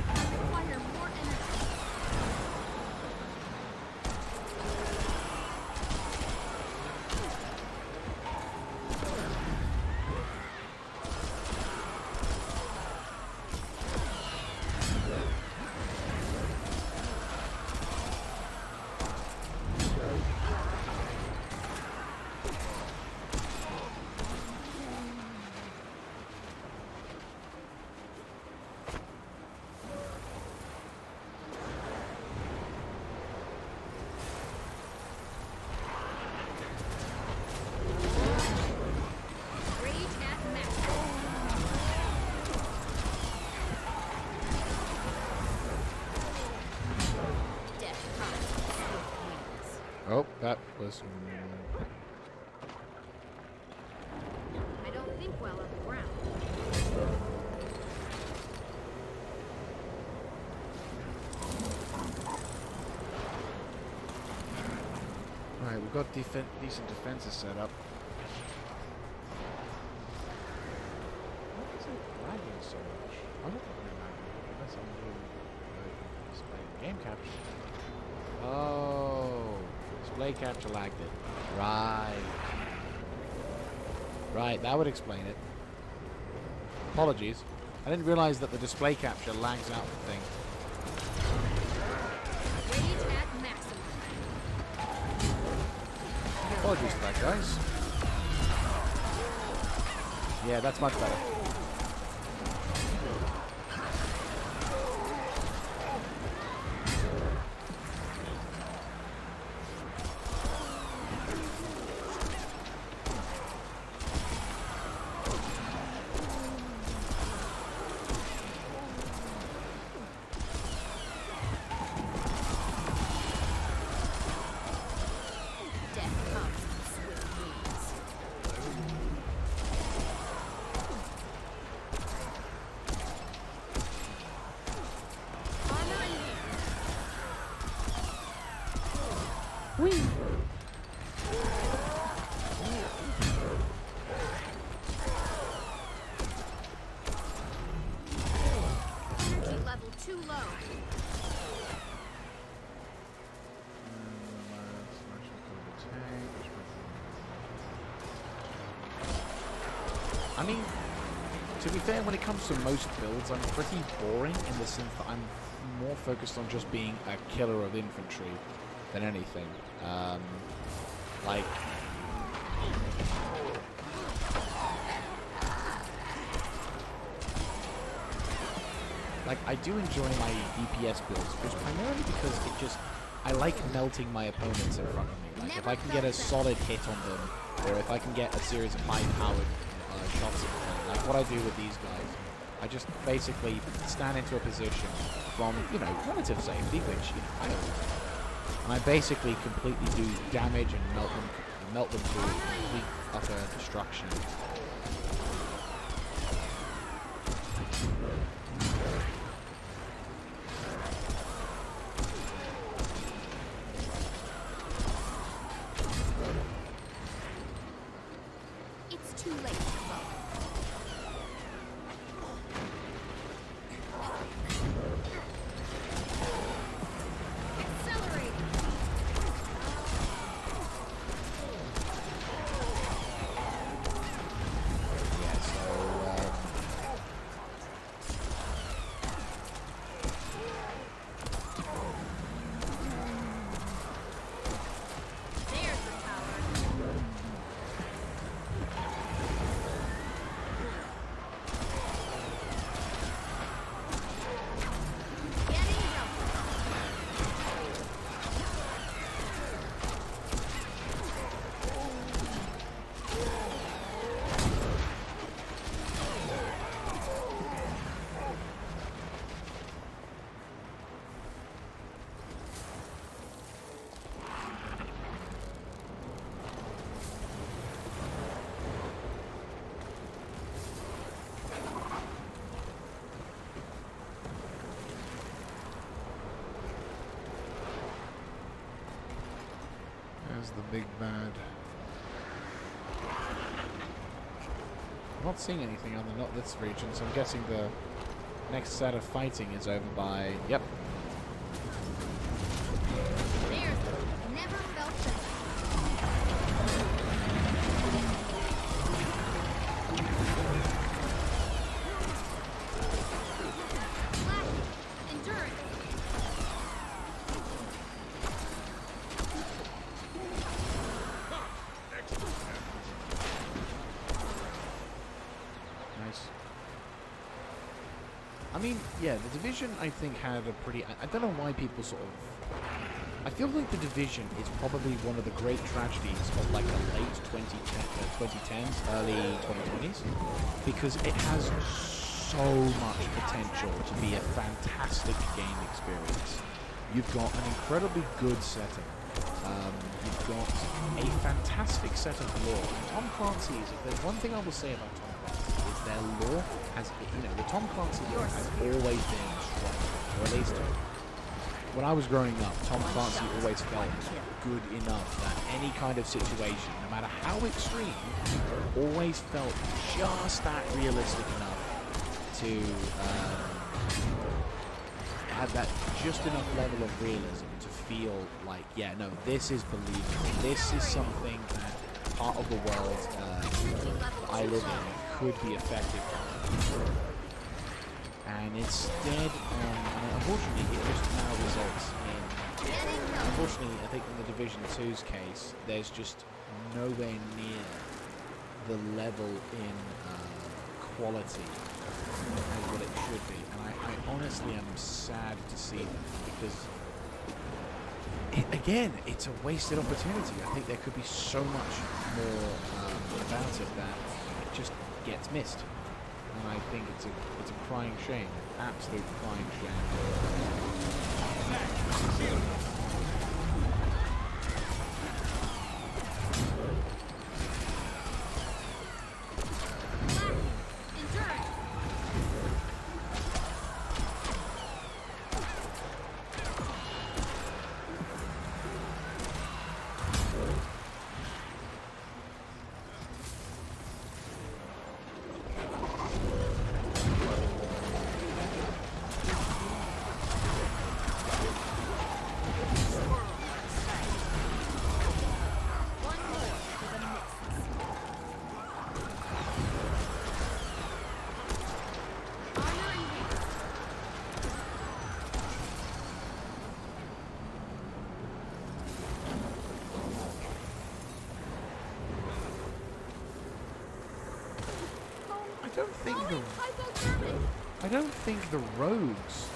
I require more energy. this. I don't think well on the ground. Right, we've got decent defenses set up. Why is it lagging so much? I don't think we're lagging unless I'm doing display game capture. Oh, display capture lagged it. Right. Right, that would explain it. Apologies. I didn't realize that the display capture lags out the thing. Rage at maximum. Apologies for that, guys. Yeah, that's much better. Energy level too low. I mean, to be fair, when it comes to most builds, I'm pretty boring in the sense that I'm more focused on just being a killer of infantry than anything. Like, I do enjoy my DPS builds, just primarily because I like melting my opponents in front of me. Like, if I can get a solid hit on them, or if I can get a series of high-powered shots at them, like what I do with these guys, I just basically stand into a position from, relative safety, which, I don't know. And I basically completely do damage and melt them to complete, utter destruction. It's too late to vote. Accelerating. Yeah, so, There's the tower. Getting jumped. there's the big bad. I'm not seeing anything other than not this region, so I'm guessing the next set of fighting is over by... Yep. There's the never felt better. Flashy. Endurance. Nice. I mean, yeah, the Division, I think, had a pretty... I don't know why people sort of... I feel like the Division is probably one of the great tragedies of, like, the late 2010s, early 2020s, because it has so much potential to be a fantastic game experience. You've got an incredibly good setting. You've got a fantastic set of lore. And Tom Clancy's, if there's one thing I will say about Tom Clancy, is their lore has, the Tom Clancy lore has always been strong. Or at least, when I was growing up, Tom Clancy always felt good enough that any kind of situation, no matter how extreme, always felt just that realistic enough to have that just enough level of realism to feel like, yeah, no, this is believable. This is something that part of the world that I live in could be affected by. And instead, unfortunately, it just now results in, unfortunately, I think in the Division 2's case, there's just nowhere near the level in quality as what it should be. And I honestly am sad to see that, because again, it's a wasted opportunity. I think there could be so much more about it that it just gets missed. And I think it's a crying shame, absolute crying shame. I don't think the rogues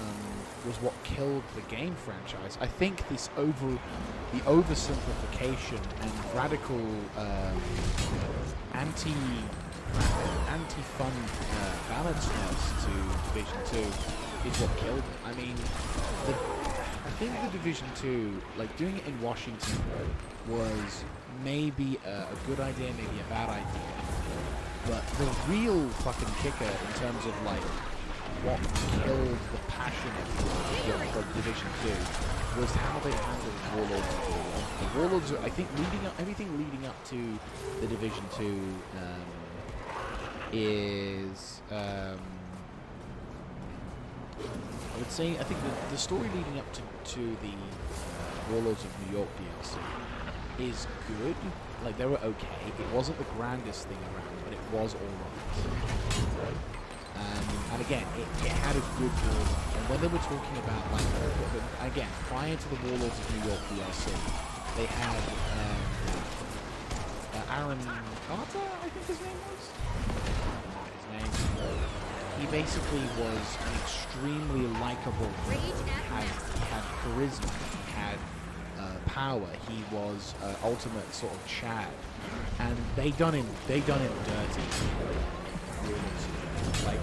was what killed the game franchise. I think the oversimplification and radical anti-fun balancedness to Division 2 is what killed it. I mean, I think the Division 2, like doing it in Washington, was maybe a good idea, maybe a bad idea. But the real fucking kicker in terms of like what killed the passion for Division 2 was how they handled Warlords of War. The Warlords, I think, everything leading up to the Division 2 is, I would say, I think the story leading up to the Warlords of New York DLC is good. Like, they were okay. It wasn't the grandest thing around, but it was alright. And again, it had a good build. And when they were talking about, like, again, prior to the Warlords of New York DLC, they had Aaron Carter, I think his name was? He basically was an extremely likable, had charisma, had power. He was ultimate sort of Chad, and they done him dirty. Like,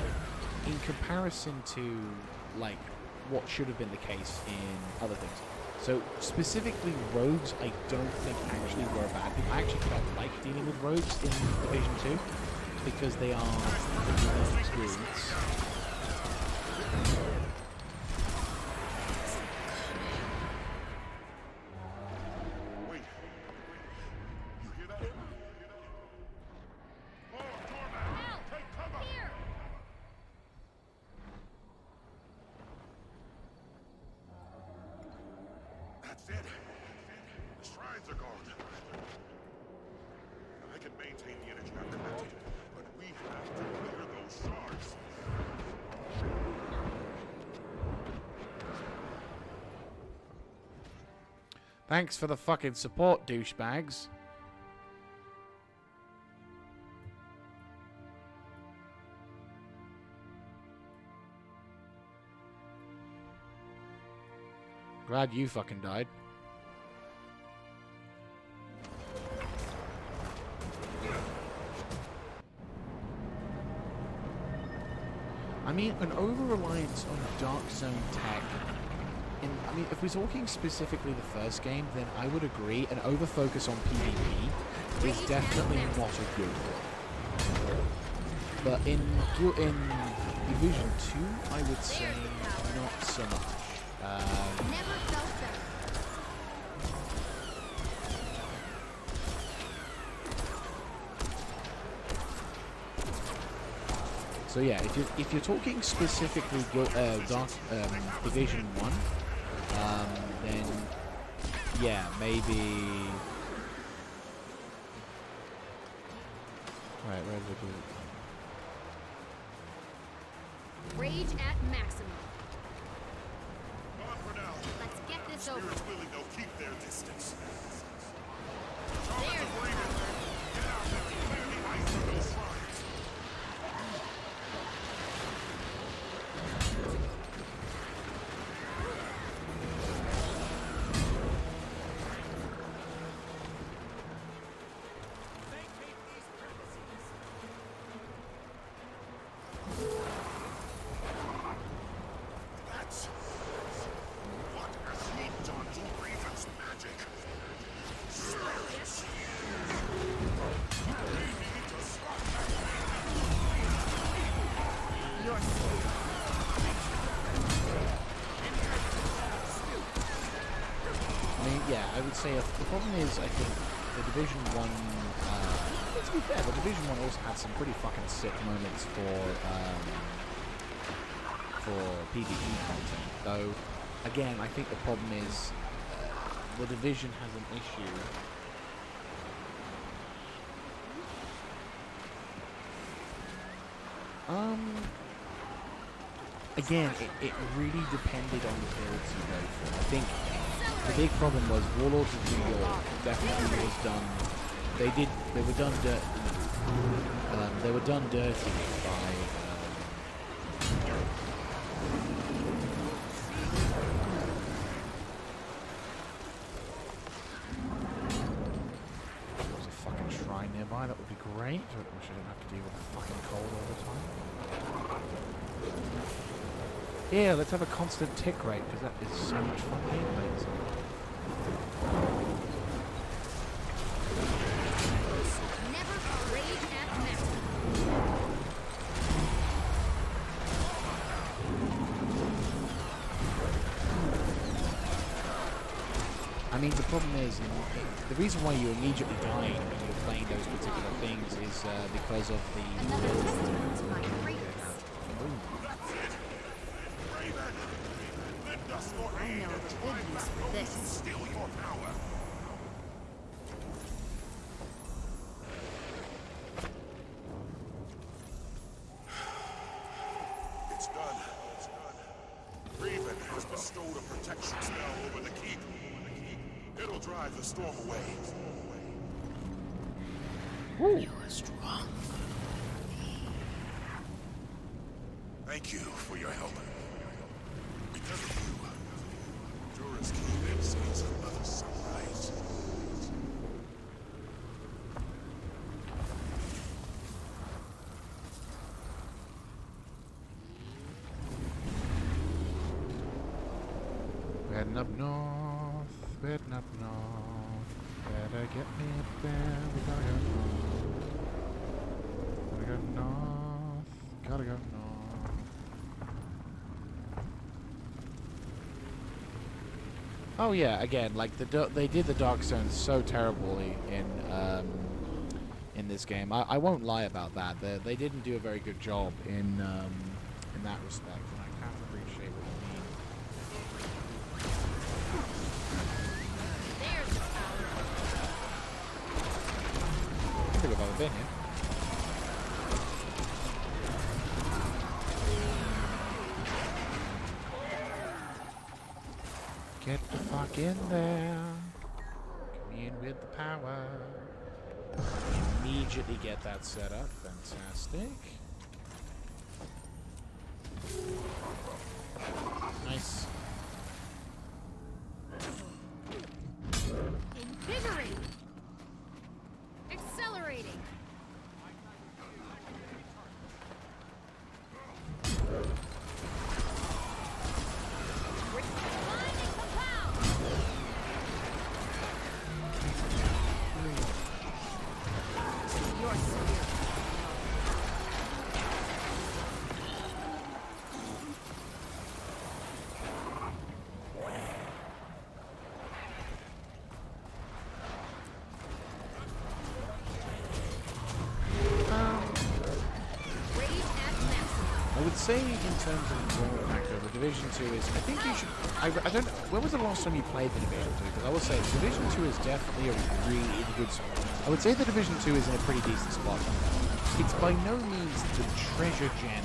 in comparison to like what should have been the case in other things. So specifically, rogues, I don't think actually were bad people. I actually quite like dealing with rogues in Division 2 because they are a unique experience. Thanks for the fucking support, douchebags. Glad you fucking died. I mean, an over-reliance on Dark Zone tech I mean, if we're talking specifically the first game, then I would agree. An over-focus on PvP is definitely not a good thing. But in Division 2, I would say not so much. Never felt better. So yeah, if you're talking specifically Division 1, then yeah, maybe. Right, where's the group? Rage at maximum. Let's get this over. Really don't keep their distance. There's the power. Get out there and clear the ice from those shrines. That's what has he done to Raven's magic? Spirits. We need to stop that. You're I mean, yeah, I would say the problem is, I think, the Division 1, to be fair, the Division 1 also had some pretty fucking sick moments for PvE content, though, again, I think the problem is, the Division has an issue. Again, it really depended on the builds you go for. I think the big problem was Warlords of New York definitely was done. They were done dirty. They were done dirty by. There's a fucking shrine nearby. That would be great. I wish I didn't have to deal with the fucking cold all the time. Yeah, let's have a constant tick rate, because that is so much fun gameplay. never rage at maximum. I mean, the problem is, the reason why you're immediately dying when you're playing those particular things is because of the... Another testament to my greatness. I know the good use for this. Steal your power. It's done. Raven has bestowed a protection spell over the keep. It'll drive the storm away. You are strong. Thank you for your help. Because of you, Jorah's kingdom sees another sunrise. We're heading up north, we're heading up north. Better get me up there, we gotta go north. Gotta go north, gotta go north. Oh yeah, again, like they did the Dark Zones so terribly in this game. I won't lie about that. They didn't do a very good job in that respect, and I can't appreciate what you mean. There's the power. I think I've ever been here. Get the fuck in there. Commune with the power. Immediately get that set up. Fantastic. Nice. Invigorating. Accelerating. Rectifying. say in terms of enjoyment factor, the Division 2 is, I think you should, I don't, when was the last time you played the Division 2? Because I will say, Division 2 is definitely a really good spot. I would say the Division 2 is in a pretty decent spot. It's by no means the treasure gem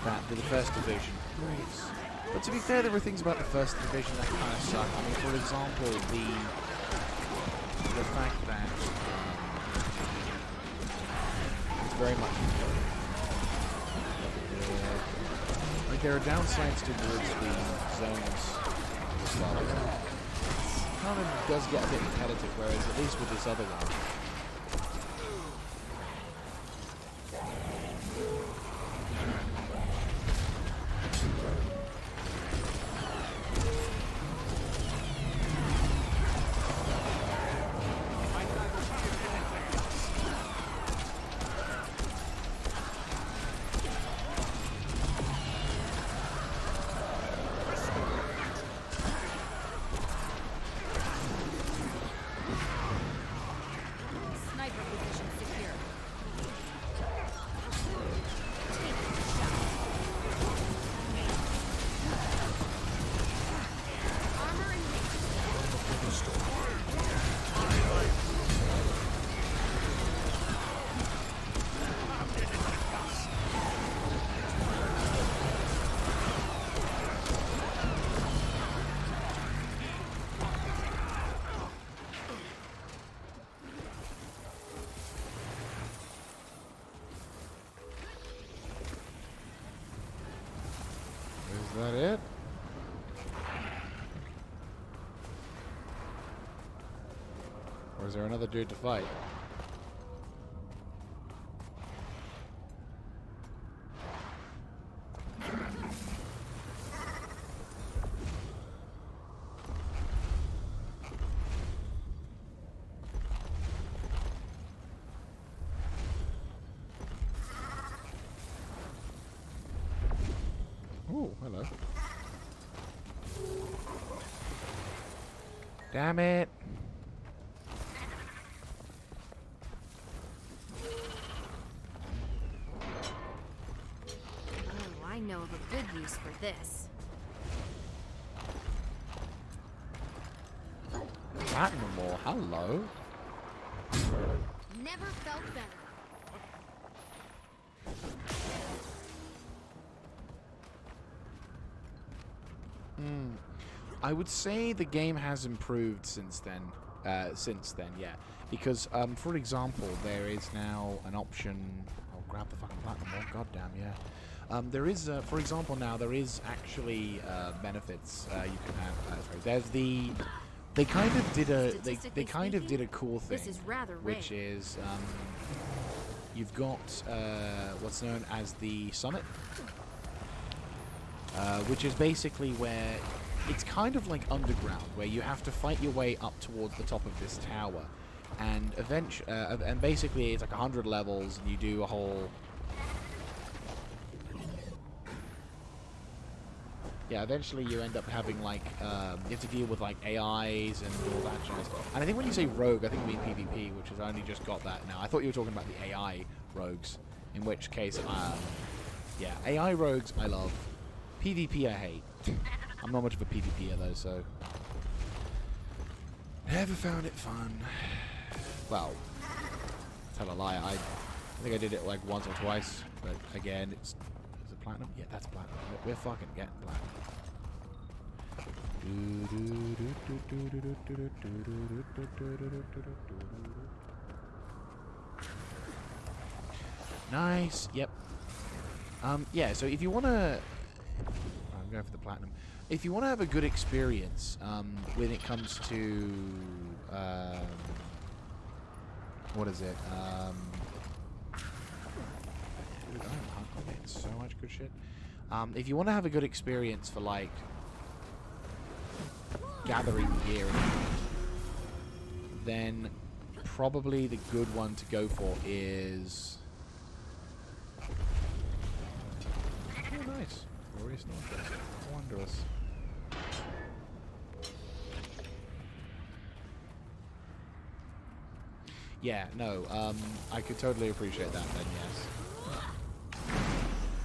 that the first Division is. But to be fair, there were things about the first Division that kind of suck. I mean, for example, the fact that it's very much like there are downsides towards the zones as well. It kind of does get a bit repetitive, whereas at least with this other one, is that it? Or is there another dude to fight? Oh, hello. Damn it. Oh, I know of a good use for this. Platinum ore, hello. Never felt better. I would say the game has improved since then. Yeah. Because, for example, there is now an option... Oh, grab the fucking platinum ore, goddamn, yeah. There is, for example, now there is actually benefits you can have. Sorry, there's the... They kind of did a... They kind of did a cool thing. This is rather which is... you've got what's known as the Summit. Which is basically where... It's kind of like underground, where you have to fight your way up towards the top of this tower, and and basically it's like 100 levels, and you do a whole. Yeah, eventually you end up having like you have to deal with like AIs and all that jazz. And I think when you say rogue, I think you mean PvP, which has only just got that now. I thought you were talking about the AI rogues, in which case, yeah, AI rogues I love, PvP I hate. I'm not much of a PvPer though, so never found it fun. Well, tell a lie. I think I did it like once or twice, but again, is it platinum? Yeah, that's platinum. We're fucking getting platinum. Nice. Yep. Yeah. So if you wanna, I'm going for the platinum. If you want to have a good experience when it comes to what is it? I'm getting so much good shit. If you want to have a good experience for like gathering gear, then probably the good one to go for is. Oh, nice, glorious north. Wondrous. Yeah, no, I could totally appreciate that then, yes.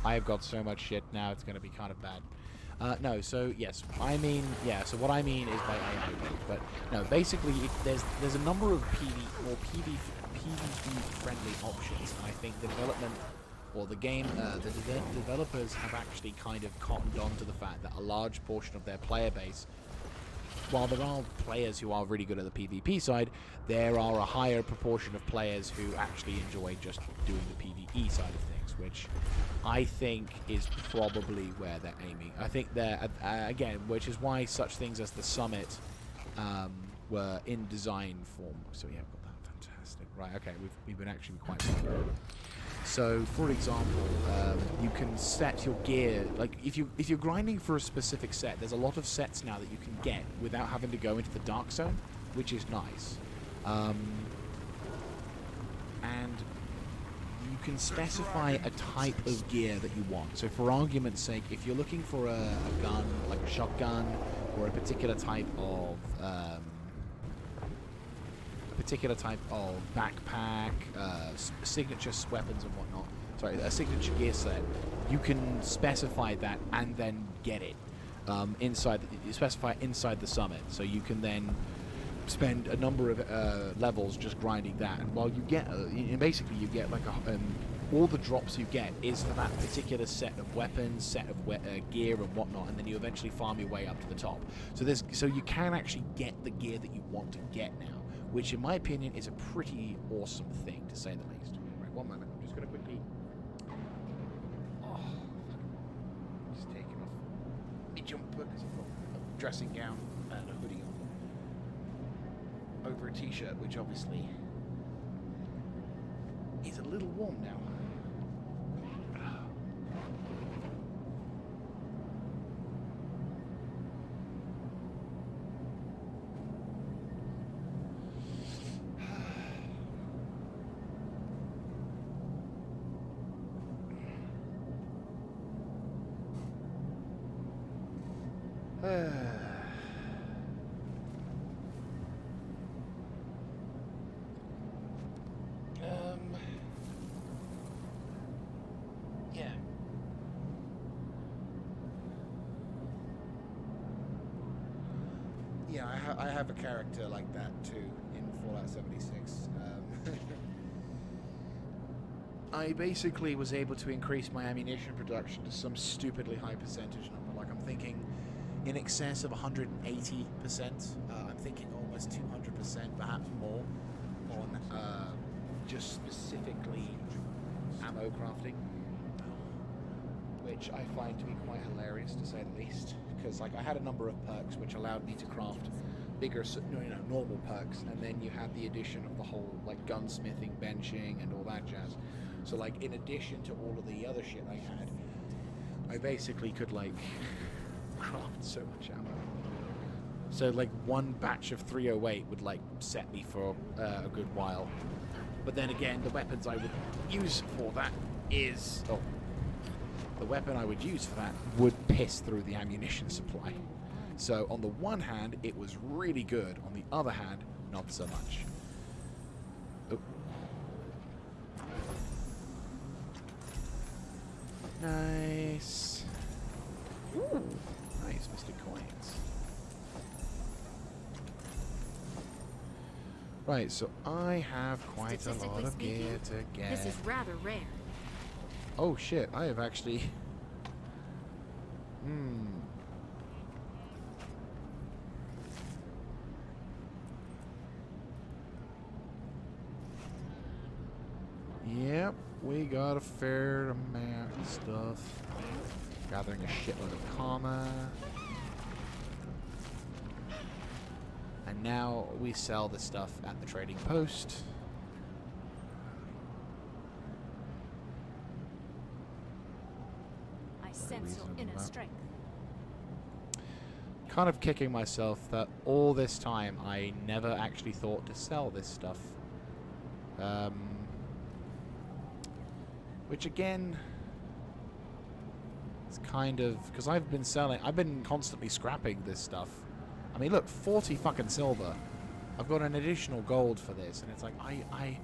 I have got so much shit now, it's going to be kind of bad. No, so yes, I mean, yeah, so what I mean is by AI based, but no, basically there's a number of more PvP-friendly options, and I think the development, or the game, the developers have actually kind of cottoned on to the fact that a large portion of their player base, while there are players who are really good at the PvP side, there are a higher proportion of players who actually enjoy just doing the PvE side of things, which I think is probably where they're aiming. I think they're, again, which is why such things as the Summit were in design form. So yeah, I've got that. Fantastic. Right, okay, we've been actually quite lucky. So, for example, you can set your gear, like, if you're grinding for a specific set, there's a lot of sets now that you can get without having to go into the Dark Zone, which is nice. And you can specify a type of gear that you want. So, for argument's sake, if you're looking for a gun, like a shotgun, or a particular type of backpack, signature weapons and whatnot. Sorry, a signature gear set. You can specify that and then get it you specify inside the summit. So you can then spend a number of levels just grinding that. And while you get, basically you get like all the drops you get is for that particular set of weapons, set of gear and whatnot, and then you eventually farm your way up to the top. So you can actually get the gear that you want to get now, which in my opinion is a pretty awesome thing, to say the least. Right, one moment. I'm just going to quickly... just taking off my jumper because I've got a dressing gown and a hoodie on over a t-shirt, which obviously is a little warm now. Yeah, I have a character like that too in Fallout 76. I basically was able to increase my ammunition production to some stupidly high percentage number. Like, I'm thinking in excess of 180%. I'm thinking almost 200%, perhaps more, on just specifically ammo crafting, which I find to be quite hilarious, to say the least. Because, like, I had a number of perks which allowed me to craft bigger, normal perks, and then you had the addition of the whole, like, gunsmithing, benching, and all that jazz. So, like, in addition to all of the other shit I had, I basically could, like, craft so much ammo. So, like, one batch of 308 would, like, set me for a good while. But then again, the weapons I would use for that is... the weapon I would use for that would piss through the ammunition supply. So on the one hand, it was really good. On the other hand, not so much. Oh. Nice. Ooh, nice, Mr. Coins. Right, so I have quite a lot of gear to get. This is rather rare. Oh shit, I have actually... Yep, we got a fair amount of stuff. Gathering a shitload of karma. And now we sell this stuff at the trading post. Sense your inner strength. Kind of kicking myself that all this time I never actually thought to sell this stuff. Which again, it's kind of, because I've been constantly scrapping this stuff. I mean, look, 40 fucking silver. I've got an additional gold for this, and it's like, I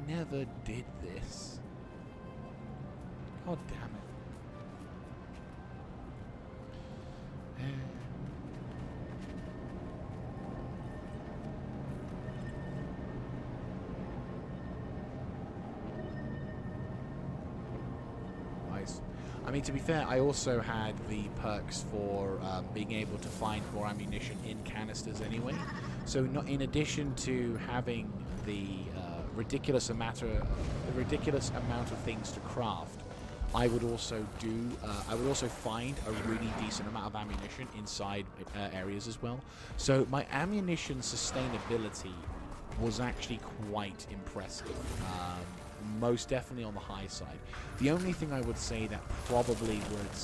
never did this. God damn it. Nice. I mean, to be fair, I also had the perks for being able to find more ammunition in canisters anyway. So, not in addition to having the ridiculous amount of things to craft, I would also find a really decent amount of ammunition inside areas as well. So my ammunition sustainability was actually quite impressive. Most definitely on the high side. The only thing I would say that probably would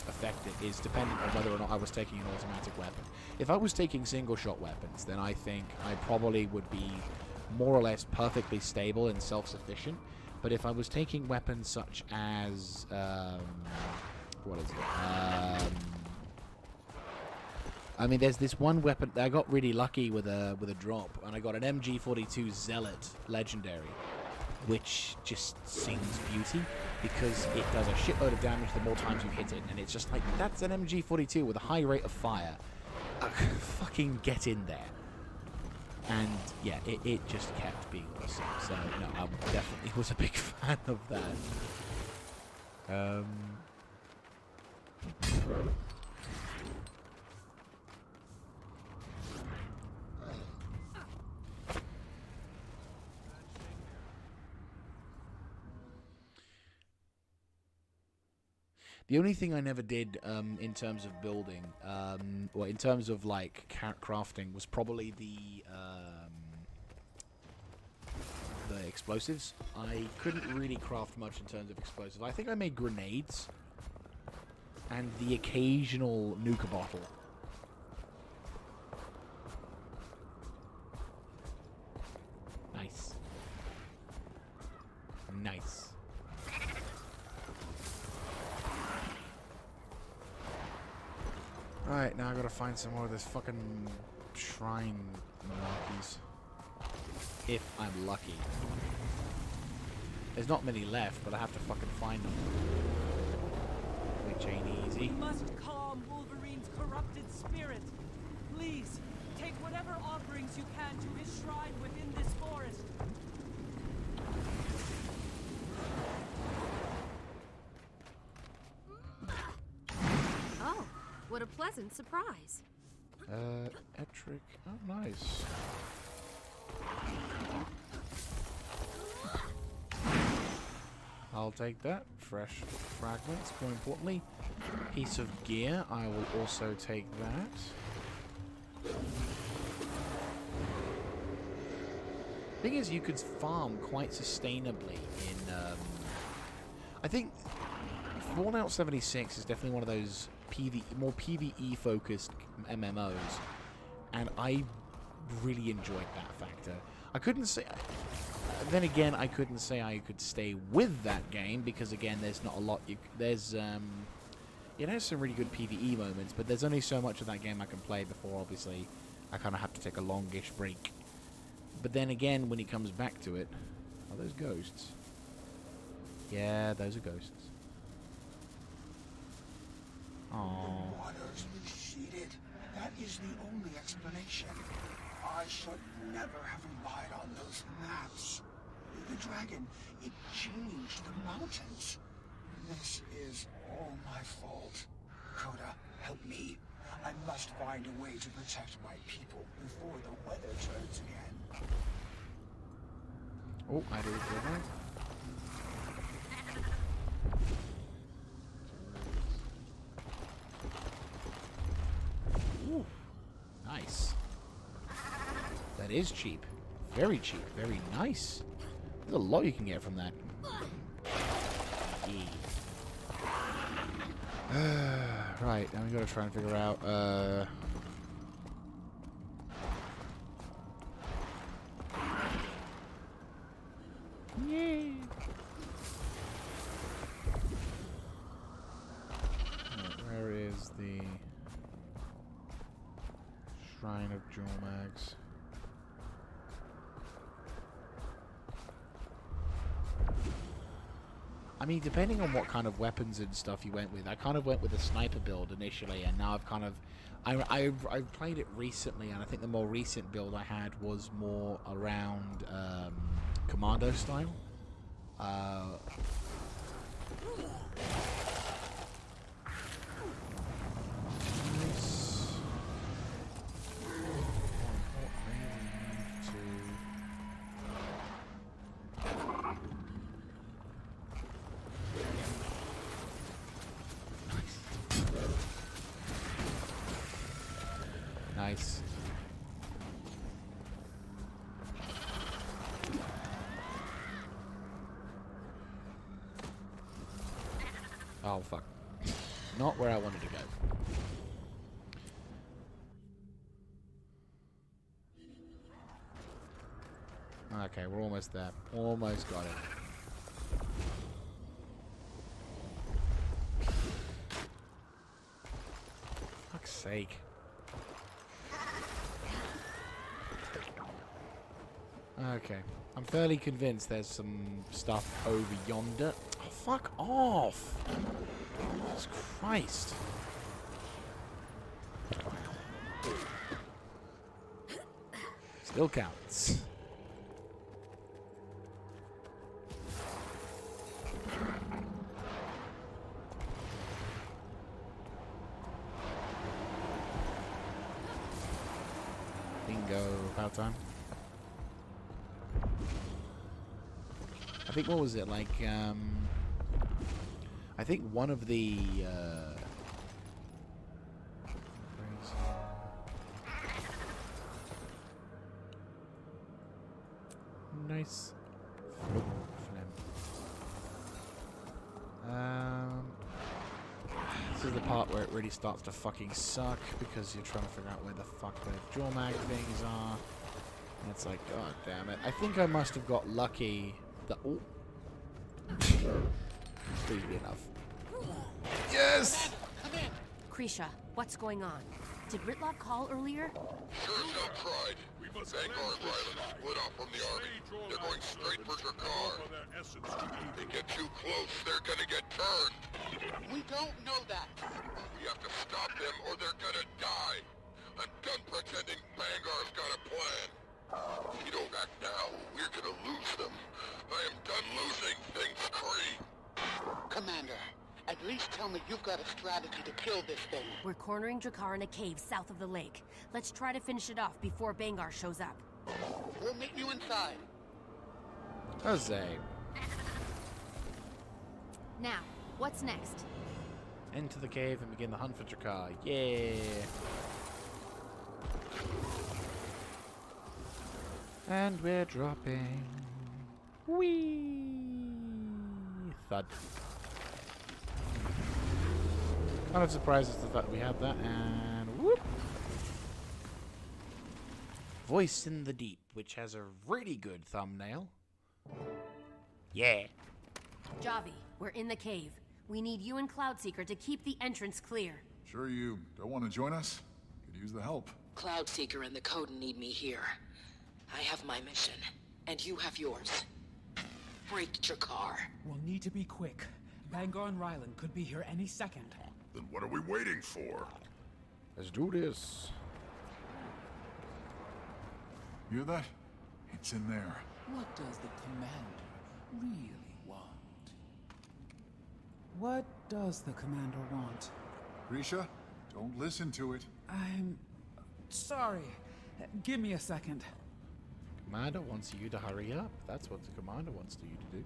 affect it is dependent on whether or not I was taking an automatic weapon. If I was taking single-shot weapons, then I think I probably would be more or less perfectly stable and self-sufficient. But if I was taking weapons such as, what is it? I mean, there's this one weapon I got really lucky with a drop, and I got an MG42 Zealot Legendary, which just sings beauty because it does a shitload of damage the more times you hit it, and it's just like, that's an MG42 with a high rate of fire. Fucking get in there. And yeah, it just kept being awesome. So no, I definitely was a big fan of that. The only thing I never did in terms of building, or in terms of like crafting, was probably the explosives. I couldn't really craft much in terms of explosives. I think I made grenades and the occasional nuka bottle. Nice. Nice. Alright, now I gotta find some more of this fucking shrine monkeys. If I'm lucky. There's not many left, but I have to fucking find them. Which ain't easy. We must calm Wolverine's corrupted spirit. Please, take whatever offerings you can to his shrine within this forest. Oh, what a pleasant surprise. Etric. Oh, nice. I'll take that. Fresh fragments, more importantly. Piece of gear. I will also take that. Thing is, you could farm quite sustainably in... I think Fallout 76 is definitely one of those more PvE-focused MMOs, and I really enjoyed that factor. I couldn't say... Then again, I couldn't say I could stay with that game, because again, there's not a lot... it has some really good PvE moments, but there's only so much of that game I can play before, obviously, I kind of have to take a longish break. But then again, when it comes back to it... Are those ghosts? Yeah, those are ghosts. The waters receded. That is the only explanation. I should never have relied on those maps. The dragon, it changed the mountains. This is all my fault. Coda, help me. I must find a way to protect my people before the weather turns again. Oh, I did it right. Ooh, nice. That is cheap. Very cheap. Very nice. There's a lot you can get from that. Right, now we gotta try and figure out, Yay! Where is the Shrine of Jewel Mags? I mean, depending on what kind of weapons and stuff you went with, I kind of went with a sniper build initially, and now I've kind of... I've played it recently, and I think the more recent build I had was more around commando style. Nice. Oh, fuck. Not where I wanted to go. Okay, we're almost there. Almost got it. Fuck's sake. Okay. I'm fairly convinced there's some stuff over yonder. Oh, fuck off! Jesus Christ. Still counts. Bingo. About time. I think, what was it, like, I think one of the, nice. This is the part where it really starts to fucking suck, because you're trying to figure out where the fuck the jaw mag things are, and it's like, god damn it. I think I must have got lucky. Oh. Please be enough. Yes! Krisha, what's going on? Did Ritlock call earlier? Sure as hell tried. Vanguard and Ryland split off from the army. They're going straight for Drakkar. They get too close, they're gonna get turned. We don't know that. We have to stop them or they're gonna die. I'm done pretending Vanguard's got a plan. If you don't act now, we're gonna lose them. I am done losing things, Kree. Commander, at least tell me you've got a strategy to kill this thing. We're cornering Drakkar in a cave south of the lake. Let's try to finish it off before Bangar shows up. We'll meet you inside. Jose. Now, what's next? Enter the cave and begin the hunt for Drakkar. Yeah. And we're dropping. Whee! Thud. Kind of surprised at the fact that we have that, and whoop! Voice in the Deep, which has a really good thumbnail. Yeah. Javi, we're in the cave. We need you and Cloudseeker to keep the entrance clear. Sure you don't want to join us? Could use the help. Cloudseeker and the Code need me here. I have my mission, and you have yours. Break Drakkar. We'll need to be quick. Bangar and Ryland could be here any second. Then what are we waiting for? Let's do this. Hear that? It's in there. What does the commander really want? What does the commander want? Grisha, don't listen to it. I'm sorry. Give me a second. Commander wants you to hurry up. That's what the commander wants you to do.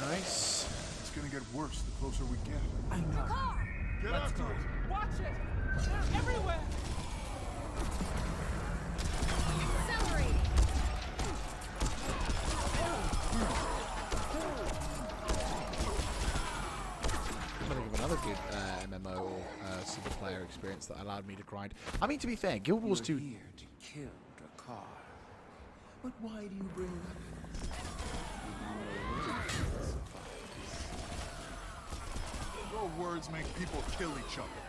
Nice. It's gonna get worse the closer we get. I know. Get after it! Watch it! They're everywhere! Accelerate! I'm gonna give another good MMO single player experience that allowed me to grind. I mean, to be fair, Guild Wars 2. You're here to kill Drakkar. But why do you bring weapons? Your words make people kill each other.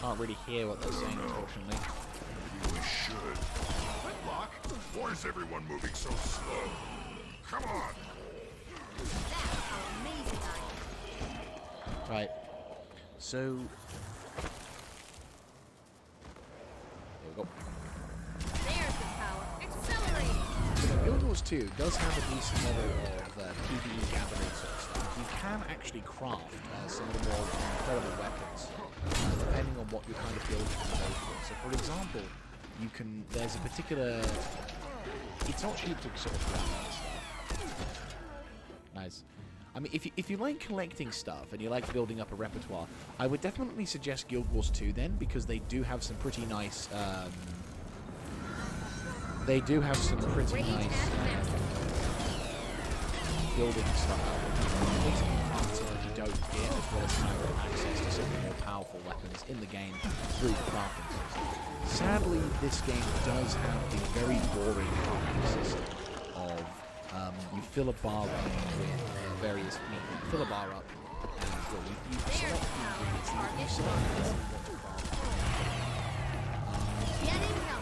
Can't really hear what they're saying, unfortunately. We should good. Lock, why is everyone moving so slow? Come on! That's how amazing I am. Right. So there we go. There's the power. Accelerating! Guild Wars 2 does have a decent level of PvE gathering sort of stuff. You can actually craft some of the more incredible weapons, depending on what your kind of build you can go for. So, for example, you can. There's a particular. It's not cheap to sort of craft that stuff. Nice. I mean, if you like collecting stuff and you like building up a repertoire, I would definitely suggest Guild Wars 2 then, because they do have some pretty nice. They do have some pretty nice building stuff. Basically, crafting that you don't get, as well as kind of access to some of the more powerful weapons in the game through the crafting system. Sadly, this game does have a very boring crafting system of you fill a bar up with various meat. You fill a bar up, and well, you select the ingredients that you select what you want to craft.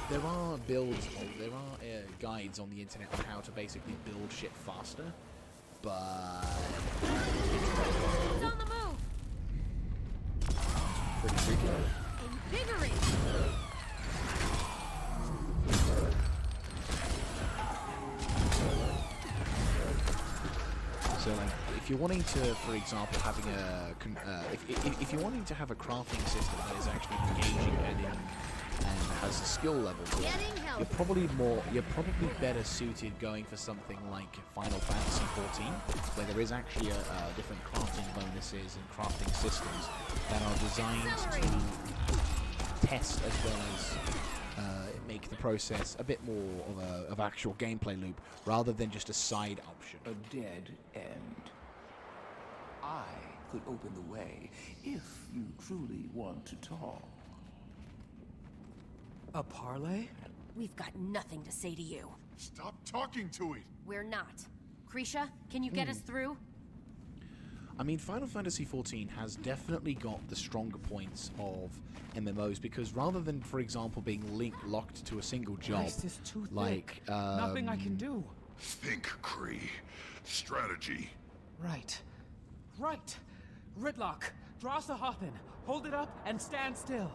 There are builds, there are guides on the internet on how to basically build shit faster, but It's on the move! pretty freaky. Invigorate! So, like, if you're wanting to, for example, having a if you're wanting to have a crafting system that is actually engaging and has a skill level to it, you're probably better suited going for something like Final Fantasy XIV, where there is actually different crafting bonuses and crafting systems that are designed to test as well as make the process a bit more of actual gameplay loop rather than just a side option. A dead end. I could open the way if you truly want to talk. A parley? We've got nothing to say to you. Stop talking to it! We're not. Krisha, can you get us through? I mean, Final Fantasy XIV has definitely got the stronger points of MMOs because rather than, for example, being locked to a single job, Christ is too like thick. Nothing I can do. Think, Kree. Strategy. Right. Right. Ridlock, draw Sahathan. Hold it up and stand still.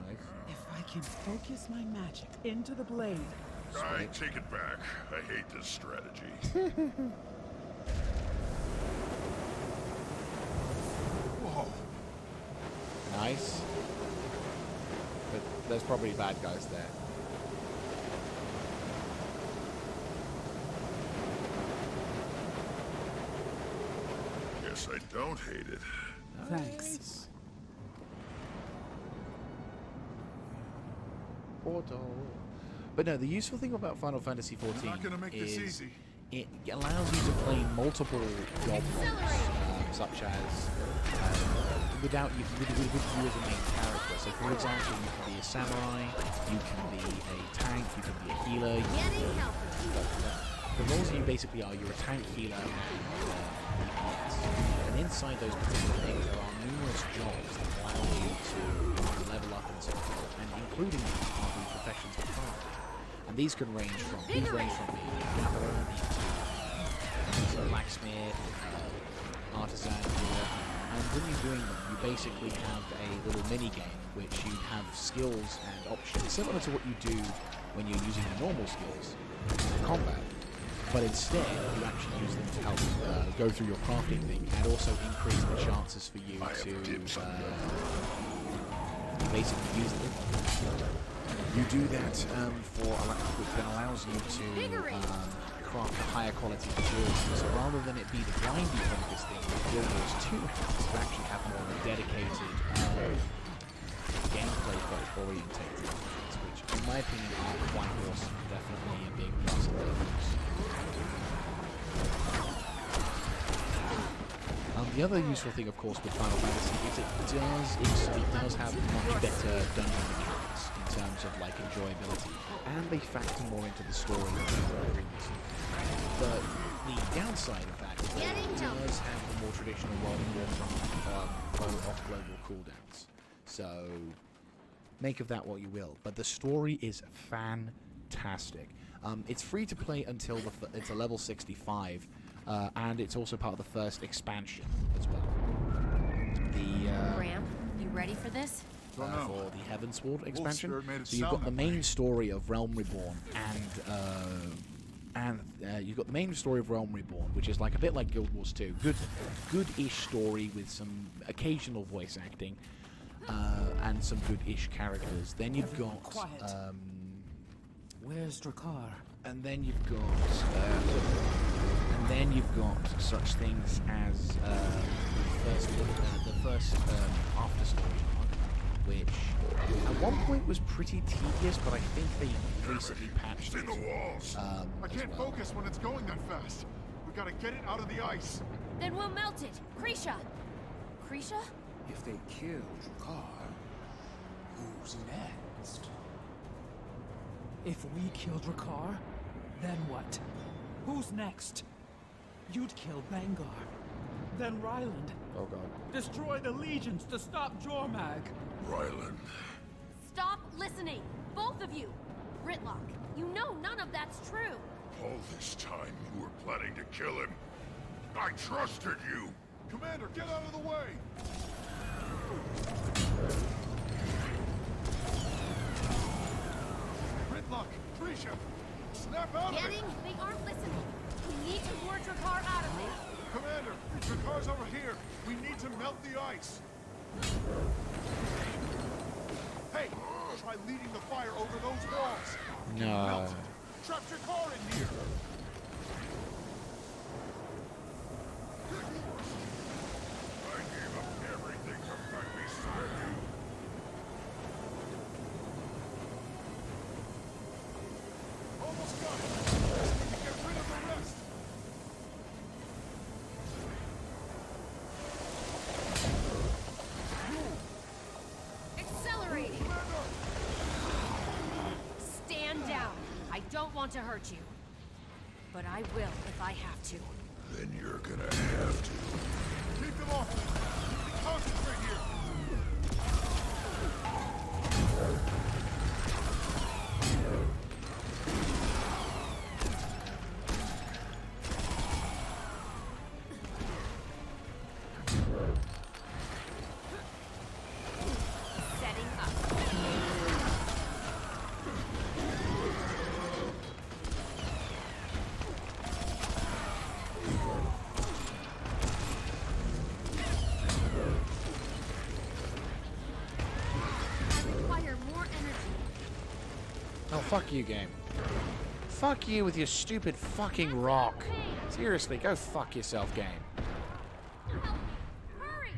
Nice. If I can focus my magic into the blade. I take it back. I hate this strategy. Whoa. Nice. But there's probably bad guys there. Guess I don't hate it. Thanks. Portal. But no, the useful thing about Final Fantasy XIV not gonna make this is easy. it allows you to play multiple job roles, such as without you with you as a main character. So, for example, you can be a samurai, you can be a tank, you can be a healer. The roles that you basically are, you're a tank, healer, and DPS. And inside those particular things, there are numerous jobs that allow you to level up and so forth, and including the professions of craft. And these can range from being a gatherer, being a blacksmith, artisan, and when you're doing them, you basically have a little mini game which you have skills and options similar to what you do when you're using the normal skills in combat. But instead, you actually use them to help go through your crafting thing and also increase the chances for you to basically use them. You do that which then allows you to craft a higher quality materials. So rather than it be the grindy focus thing that Guild Wars 2 has, to actually have more of a dedicated gameplay orientated things, which in my opinion are quite awesome. Definitely a big plus of those. The other useful thing, of course, with Final Fantasy is it does have much better dungeon mechanics in terms of like enjoyability, and they factor more into the story than the other arenas. But the downside of that is that it does have the more traditional World of Warcraft off global cooldowns. So make of that what you will. But the story is fantastic. It's free to play until it's a level 65, and it's also part of the first expansion as well. Graham, you ready for this? For the Heavensward expansion. Made So you've got the main story of Realm Reborn, and you've got the main story of Realm Reborn, which is like a bit like Guild Wars 2. Good-ish story with some occasional voice acting, and some good-ish characters. Then you've got Where's Drakkar? and then you've got such things as the first after story arc, which at one point was pretty tedious, but I think they recently patched it. I can't focus when it's going that fast. We gotta get it out of the ice. Then we'll melt it. Krisha! Krisha? If they kill Drakkar, who's next? If we kill Drakkar, then what? Who's next? You'd kill Bangar. Then Ryland. Oh god. Destroy the legions to stop Jormag. Ryland. Stop listening! Both of you! Gritlock, you know none of that's true! All this time you were planning to kill him. I trusted you. Commander, get out of the way! Gridlock, Krisha, snap out of it! Getting, they aren't listening. We need to lure Drakkar out of there. Commander, Drakkar's over here. We need to melt the ice. Hey, try leading the fire over those walls. No. Melt it. Trap Drakkar in here. I gave up everything to fight beside you. Almost got it. Just need to get rid of the rest. Accelerating! Stand down. I don't want to hurt you. But I will if I have to. Then you're gonna have to. Keep them off. Concentrate here. Setting up. I require more energy. Oh, fuck you, game. Fuck you with your stupid fucking rock. Seriously, go fuck yourself, game. Hurry!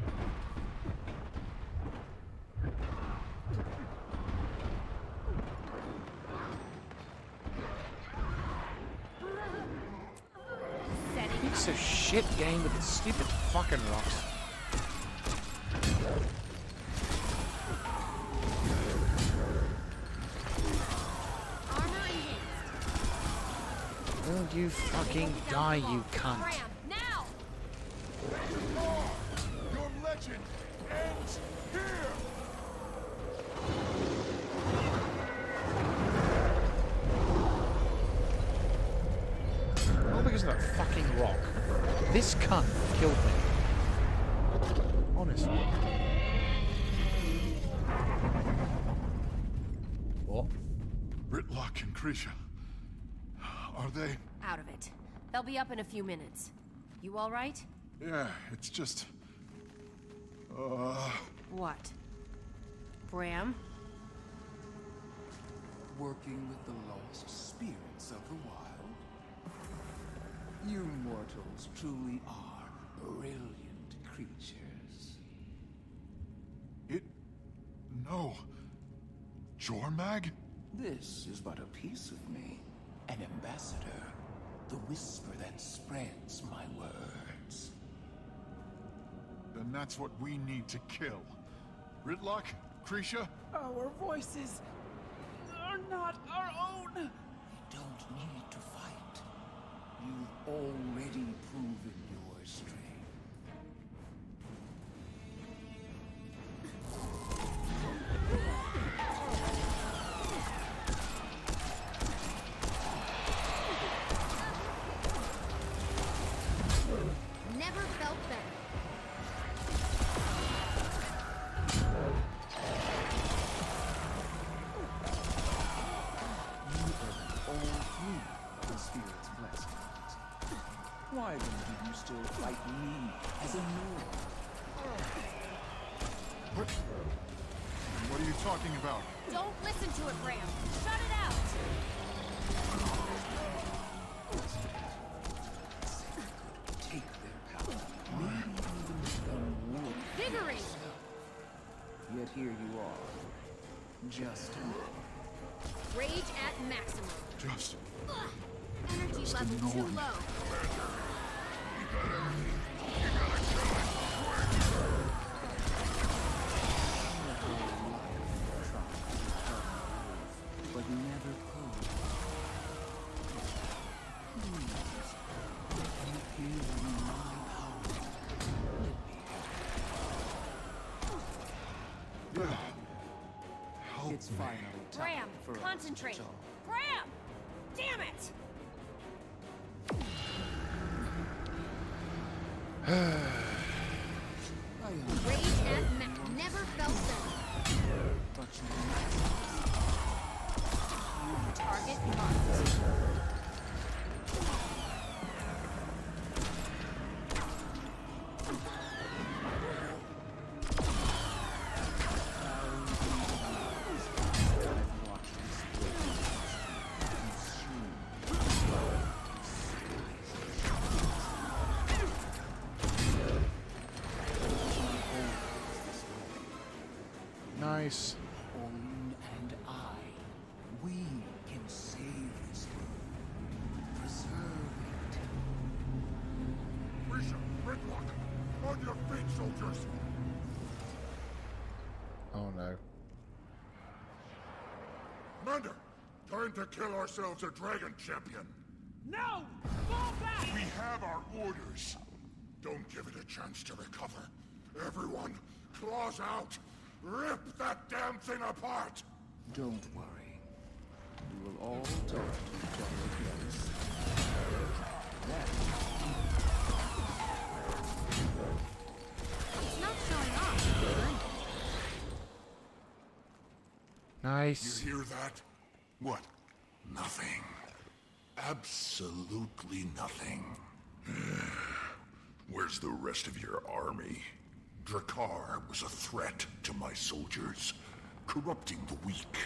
Setting Piece of shit game with its stupid fucking rocks. armor enhanced. Will you fucking die, you cunt. Graham, now! Your legend ends here. All because of that fucking rock. This cunt killed me. Honestly. What? Gritlock and Krisha. Are they? Out of it. They'll be up in a few minutes. You all right? Yeah, it's just... What? Bram? Working with the lost spirits of the wild. You mortals truly are brilliant creatures. No. Jormag? This is but a piece of me, an ambassador, the whisper that spreads my words. Then that's what we need to kill. Gritlock? Krisha? Our voices are not our own. You don't need to fight. You've already proven your strength. Why then do you still fight me as a Nord? What are you talking about? Don't listen to it, Ram. Shut it out! Take their power, maybe even become war. Viggory! Yet here you are, just Rage at maximum. Just... Energy level too low. but never could. Please, you give me my power. Let me Help It's me. finally time Ram, for us to concentrate. talk. Ram! Damn it! Rage at max. Never felt better. But Target marked. Nice. Orin and I, we can save this world. Preserve it. Risha, Gridlock, on your feet, soldiers! Oh no. Commander, time to kill ourselves a dragon champion. No! Fall back! We have our orders. Don't give it a chance to recover. Everyone, claws out! Rip that damn thing apart! Don't worry. We will all talk to each other again. It's not showing off. Nice. You hear that? What? Nothing. Absolutely nothing. Where's the rest of your army? Drakkar was a threat to my soldiers, corrupting the weak.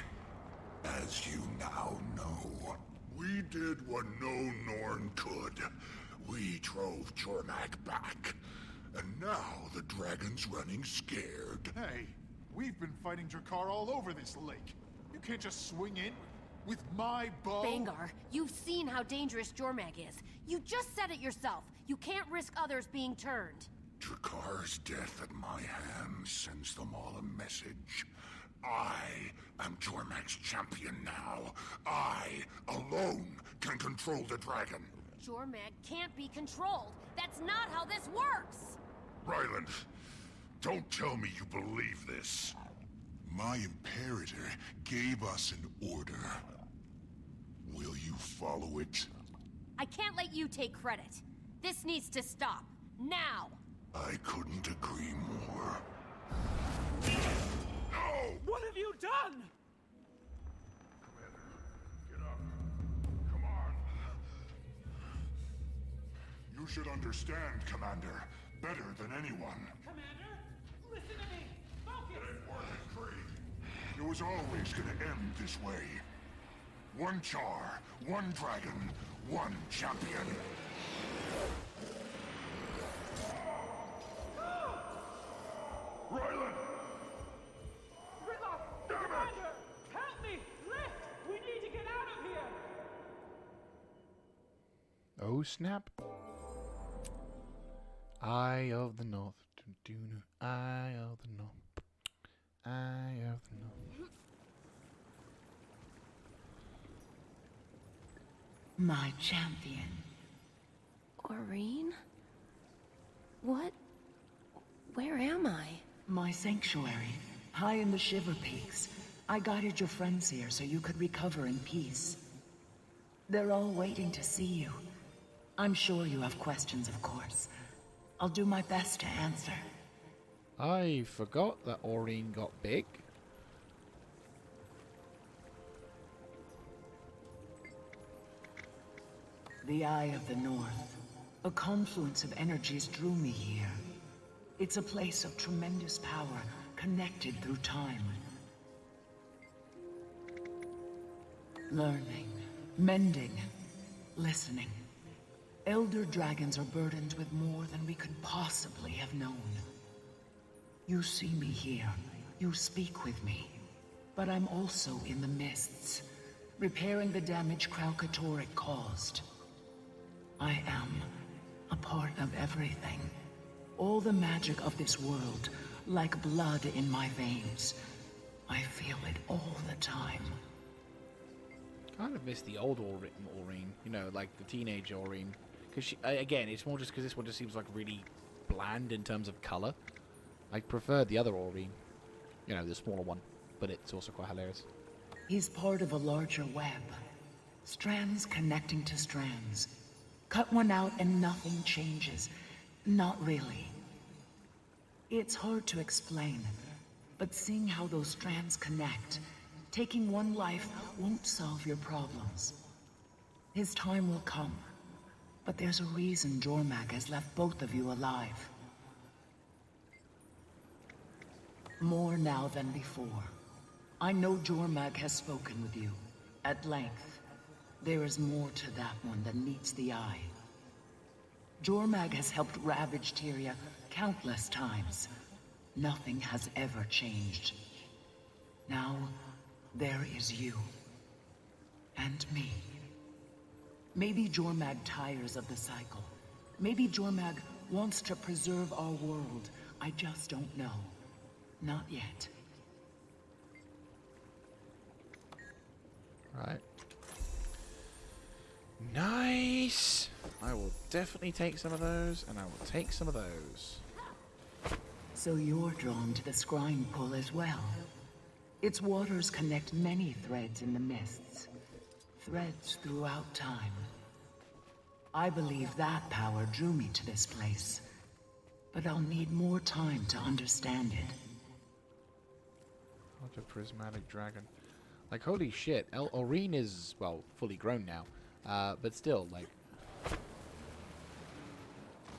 As you now know, we did what no Norn could. We drove Jormak back. And now the dragon's running scared. Hey, we've been fighting Drakkar all over this lake. You can't just swing in with my bow. Bangar, you've seen how dangerous Jormag is. You just said it yourself. You can't risk others being turned. Drakkar's death at my hands sends them all a message. I am Jormak's champion now. I, alone, can control the dragon. Jormag can't be controlled. That's not how this works! Ryland, don't tell me you believe this. My Imperator gave us an order. Will you follow it? I can't let you take credit. This needs to stop. Now! I couldn't agree more. No! What have you done? Commander, get up. Come on. You should understand, Commander, better than anyone. Commander, listen to me. Focus. It was always gonna end this way. One Char, one dragon, one champion. Ryland! Gridlock! Commander! Help me! Lift! We need to get out of here! Oh snap. Eye of the North. Eye of the North. Eye of the North. My champion. Orin? What? Where am I? My sanctuary, high in the Shiver Peaks. I guided your friends here so you could recover in peace. They're all waiting to see you. I'm sure you have questions, of course. I'll do my best to answer. I forgot that Orin got big. The Eye of the North. A confluence of energies drew me here. It's a place of tremendous power, connected through time. Learning, mending, listening. Elder dragons are burdened with more than we could possibly have known. You see me here, you speak with me, but I'm also in the mists, repairing the damage Kralkatorrik caused. I am a part of everything. All the magic of this world, like blood in my veins. I feel it all the time. Kind of miss the old Aurene, you know, like the teenage Aurene. Because again, it's more just because this one just seems like really bland in terms of color. I prefer the other Aurene, you know, the smaller one, but it's also quite hilarious. He's part of a larger web. Strands connecting to strands. Cut one out and nothing changes. Not really. It's hard to explain, but seeing how those strands connect, taking one life won't solve your problems. His time will come, but there's a reason Jormag has left both of you alive. More now than before. I know Jormag has spoken with you, at length. There is more to that one than meets the eye. Jormag has helped ravage Tyria countless times. Nothing has ever changed. Now, there is you. And me. Maybe Jormag tires of the cycle. Maybe Jormag wants to preserve our world. I just don't know. Not yet. Right. Nice! I will definitely take some of those, and I will take some of those. So you're drawn to the scrying pull as well. Its waters connect many threads in the mists. Threads throughout time. I believe that power drew me to this place. But I'll need more time to understand it. What a prismatic dragon. Like, holy shit. Aurene is, well, fully grown now. But still, like...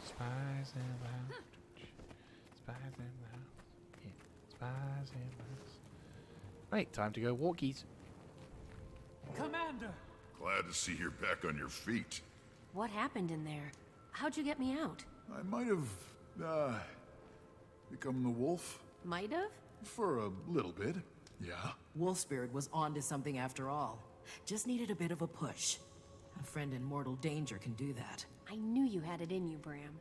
Spies in the house. Spies in the house. Yeah. Spies in the house. Right, time to go walkies. Commander! Glad to see you're back on your feet. What happened in there? How'd you get me out? I might have, become the wolf. Might have? For a little bit, yeah. Wolfspirit was onto something after all. Just needed a bit of a push. A friend in mortal danger can do that. I knew you had it in you, Bram.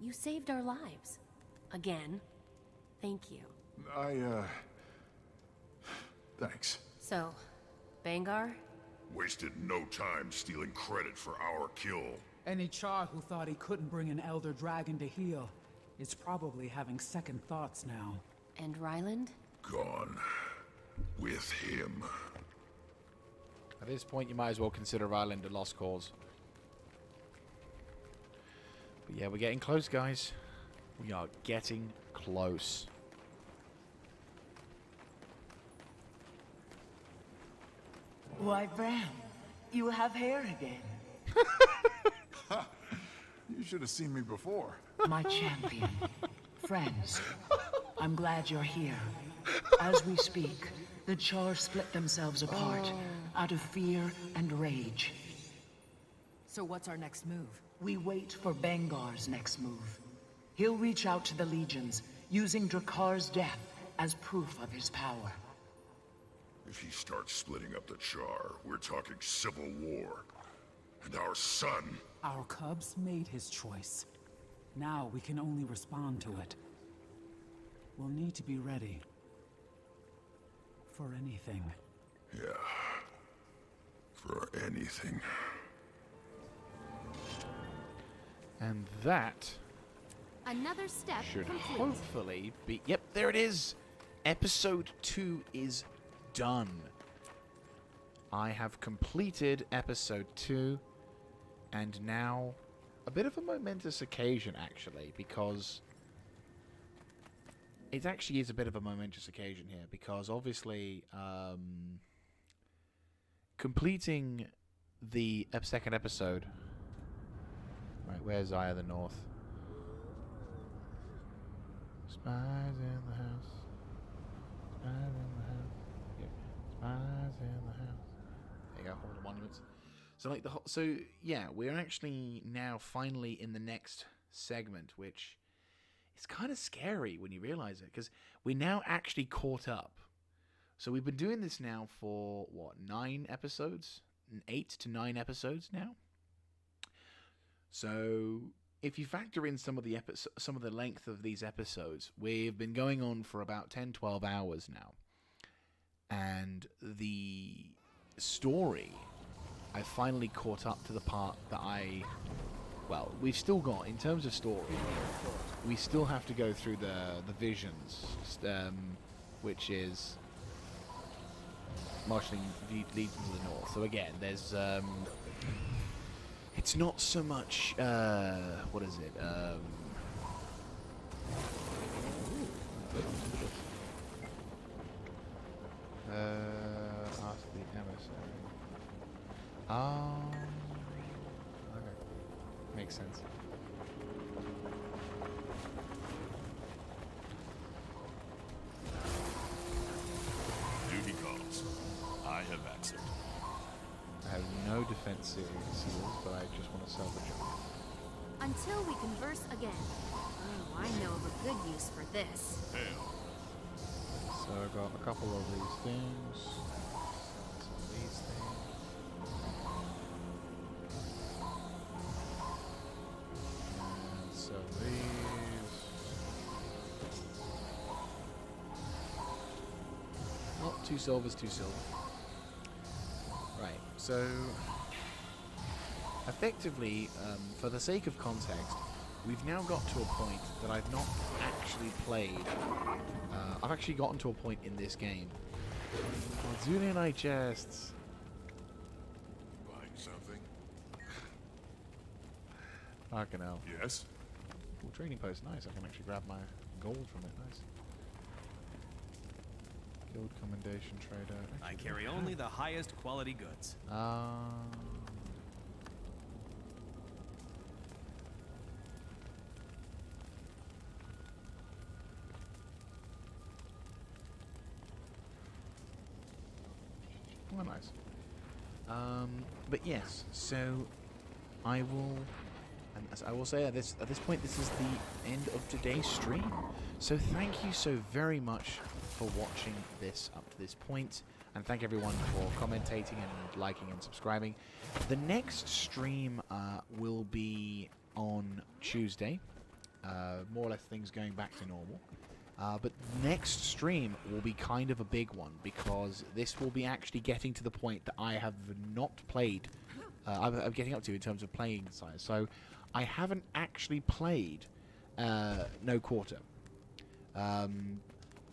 You saved our lives. Again. Thank you. Thanks. So, Bangar? Wasted no time stealing credit for our kill. Any Char who thought he couldn't bring an Elder Dragon to heal is probably having second thoughts now. And Ryland? Gone. With him. At this point, you might as well consider Ryland a lost cause. But yeah, we're getting close, guys. We are getting close. Why, Bram, you have hair again. You should have seen me before. My champion. Friends, I'm glad you're here. As we speak, the Chars split themselves apart, out of fear and rage. So what's our next move? We wait for Bangar's next move. He'll reach out to the legions, using Drakar's death as proof of his power. If he starts splitting up the Char, we're talking civil war. And our son... Our cubs made his choice. Now we can only respond to it. We'll need to be ready. For anything. Yeah. For anything. And that Another step should complete. hopefully be... Yep, there it is. Episode 2 is done. I have completed episode 2, and now a bit of a momentous occasion, actually, because it actually is a bit of a momentous occasion here, because obviously completing the second episode Right, where's Eye of the North? Spies in the house. Spies in the house. Yep. Spies in the house. There you go, all the monuments. So like so yeah, we're actually now finally in the next segment, which is kind of scary when you realize it, because we're now actually caught up. So we've been doing this now for what, 9 episodes? 8 to 9 episodes now. So if you factor in some of the length of these episodes, we've been going on for about 10-12 hours now. And the story, I finally caught up to the part that we've still got, in terms of story, we still have to go through the visions, which is marshalling leads to the north. So again, there's it's not so much what is it? Ask the emissary. Okay, makes sense. Duty calls. I have accepted. I have no defense seals, but I just want to salvage them. Until we converse again. Oh, I know of a good use for this. Hail. So I got a couple of these things. Some of these things. And so these. Not 2 silvers, 2 silver. Right, so effectively, for the sake of context, we've now got to a point that I've not actually played. I've actually gotten to a point in this game. Zunianite chests. Buying something? Fucking hell. Yes? Cool trading post, nice. I can actually grab my gold from it, nice. Guild commendation trader. I carry only the highest quality goods. Oh, nice. But yes, so I will say at this point, this is the end of today's stream. So thank you so very much for watching this up to this point, and thank everyone for commentating and liking and subscribing. The next stream will be on Tuesday. More or less things going back to normal. But next stream will be kind of a big one, because this will be actually getting to the point that I have not played. I'm getting up to in terms of playing size. So I haven't actually played No Quarter.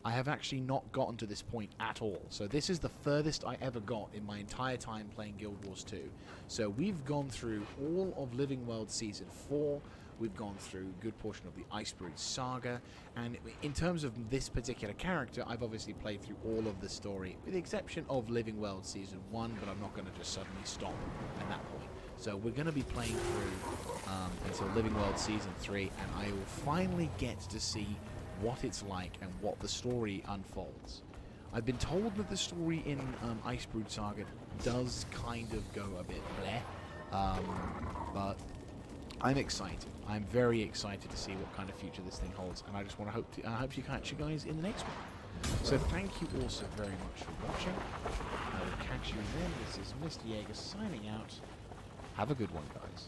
I have actually not gotten to this point at all. So this is the furthest I ever got in my entire time playing Guild Wars 2. So we've gone through all of Living World Season 4. We've gone through a good portion of the Icebrood Saga, and in terms of this particular character, I've obviously played through all of the story, with the exception of Living World Season 1, but I'm not going to just suddenly stop at that point. So we're going to be playing through until Living World Season 3, and I will finally get to see what it's like and what the story unfolds. I've been told that the story in Icebrood Saga does kind of go a bit bleh, but I'm excited. I'm very excited to see what kind of future this thing holds, and I just want to hope to catch you guys in the next one. So thank you all so very much for watching. I will catch you then. This is Mr. Jaeger signing out. Have a good one, guys.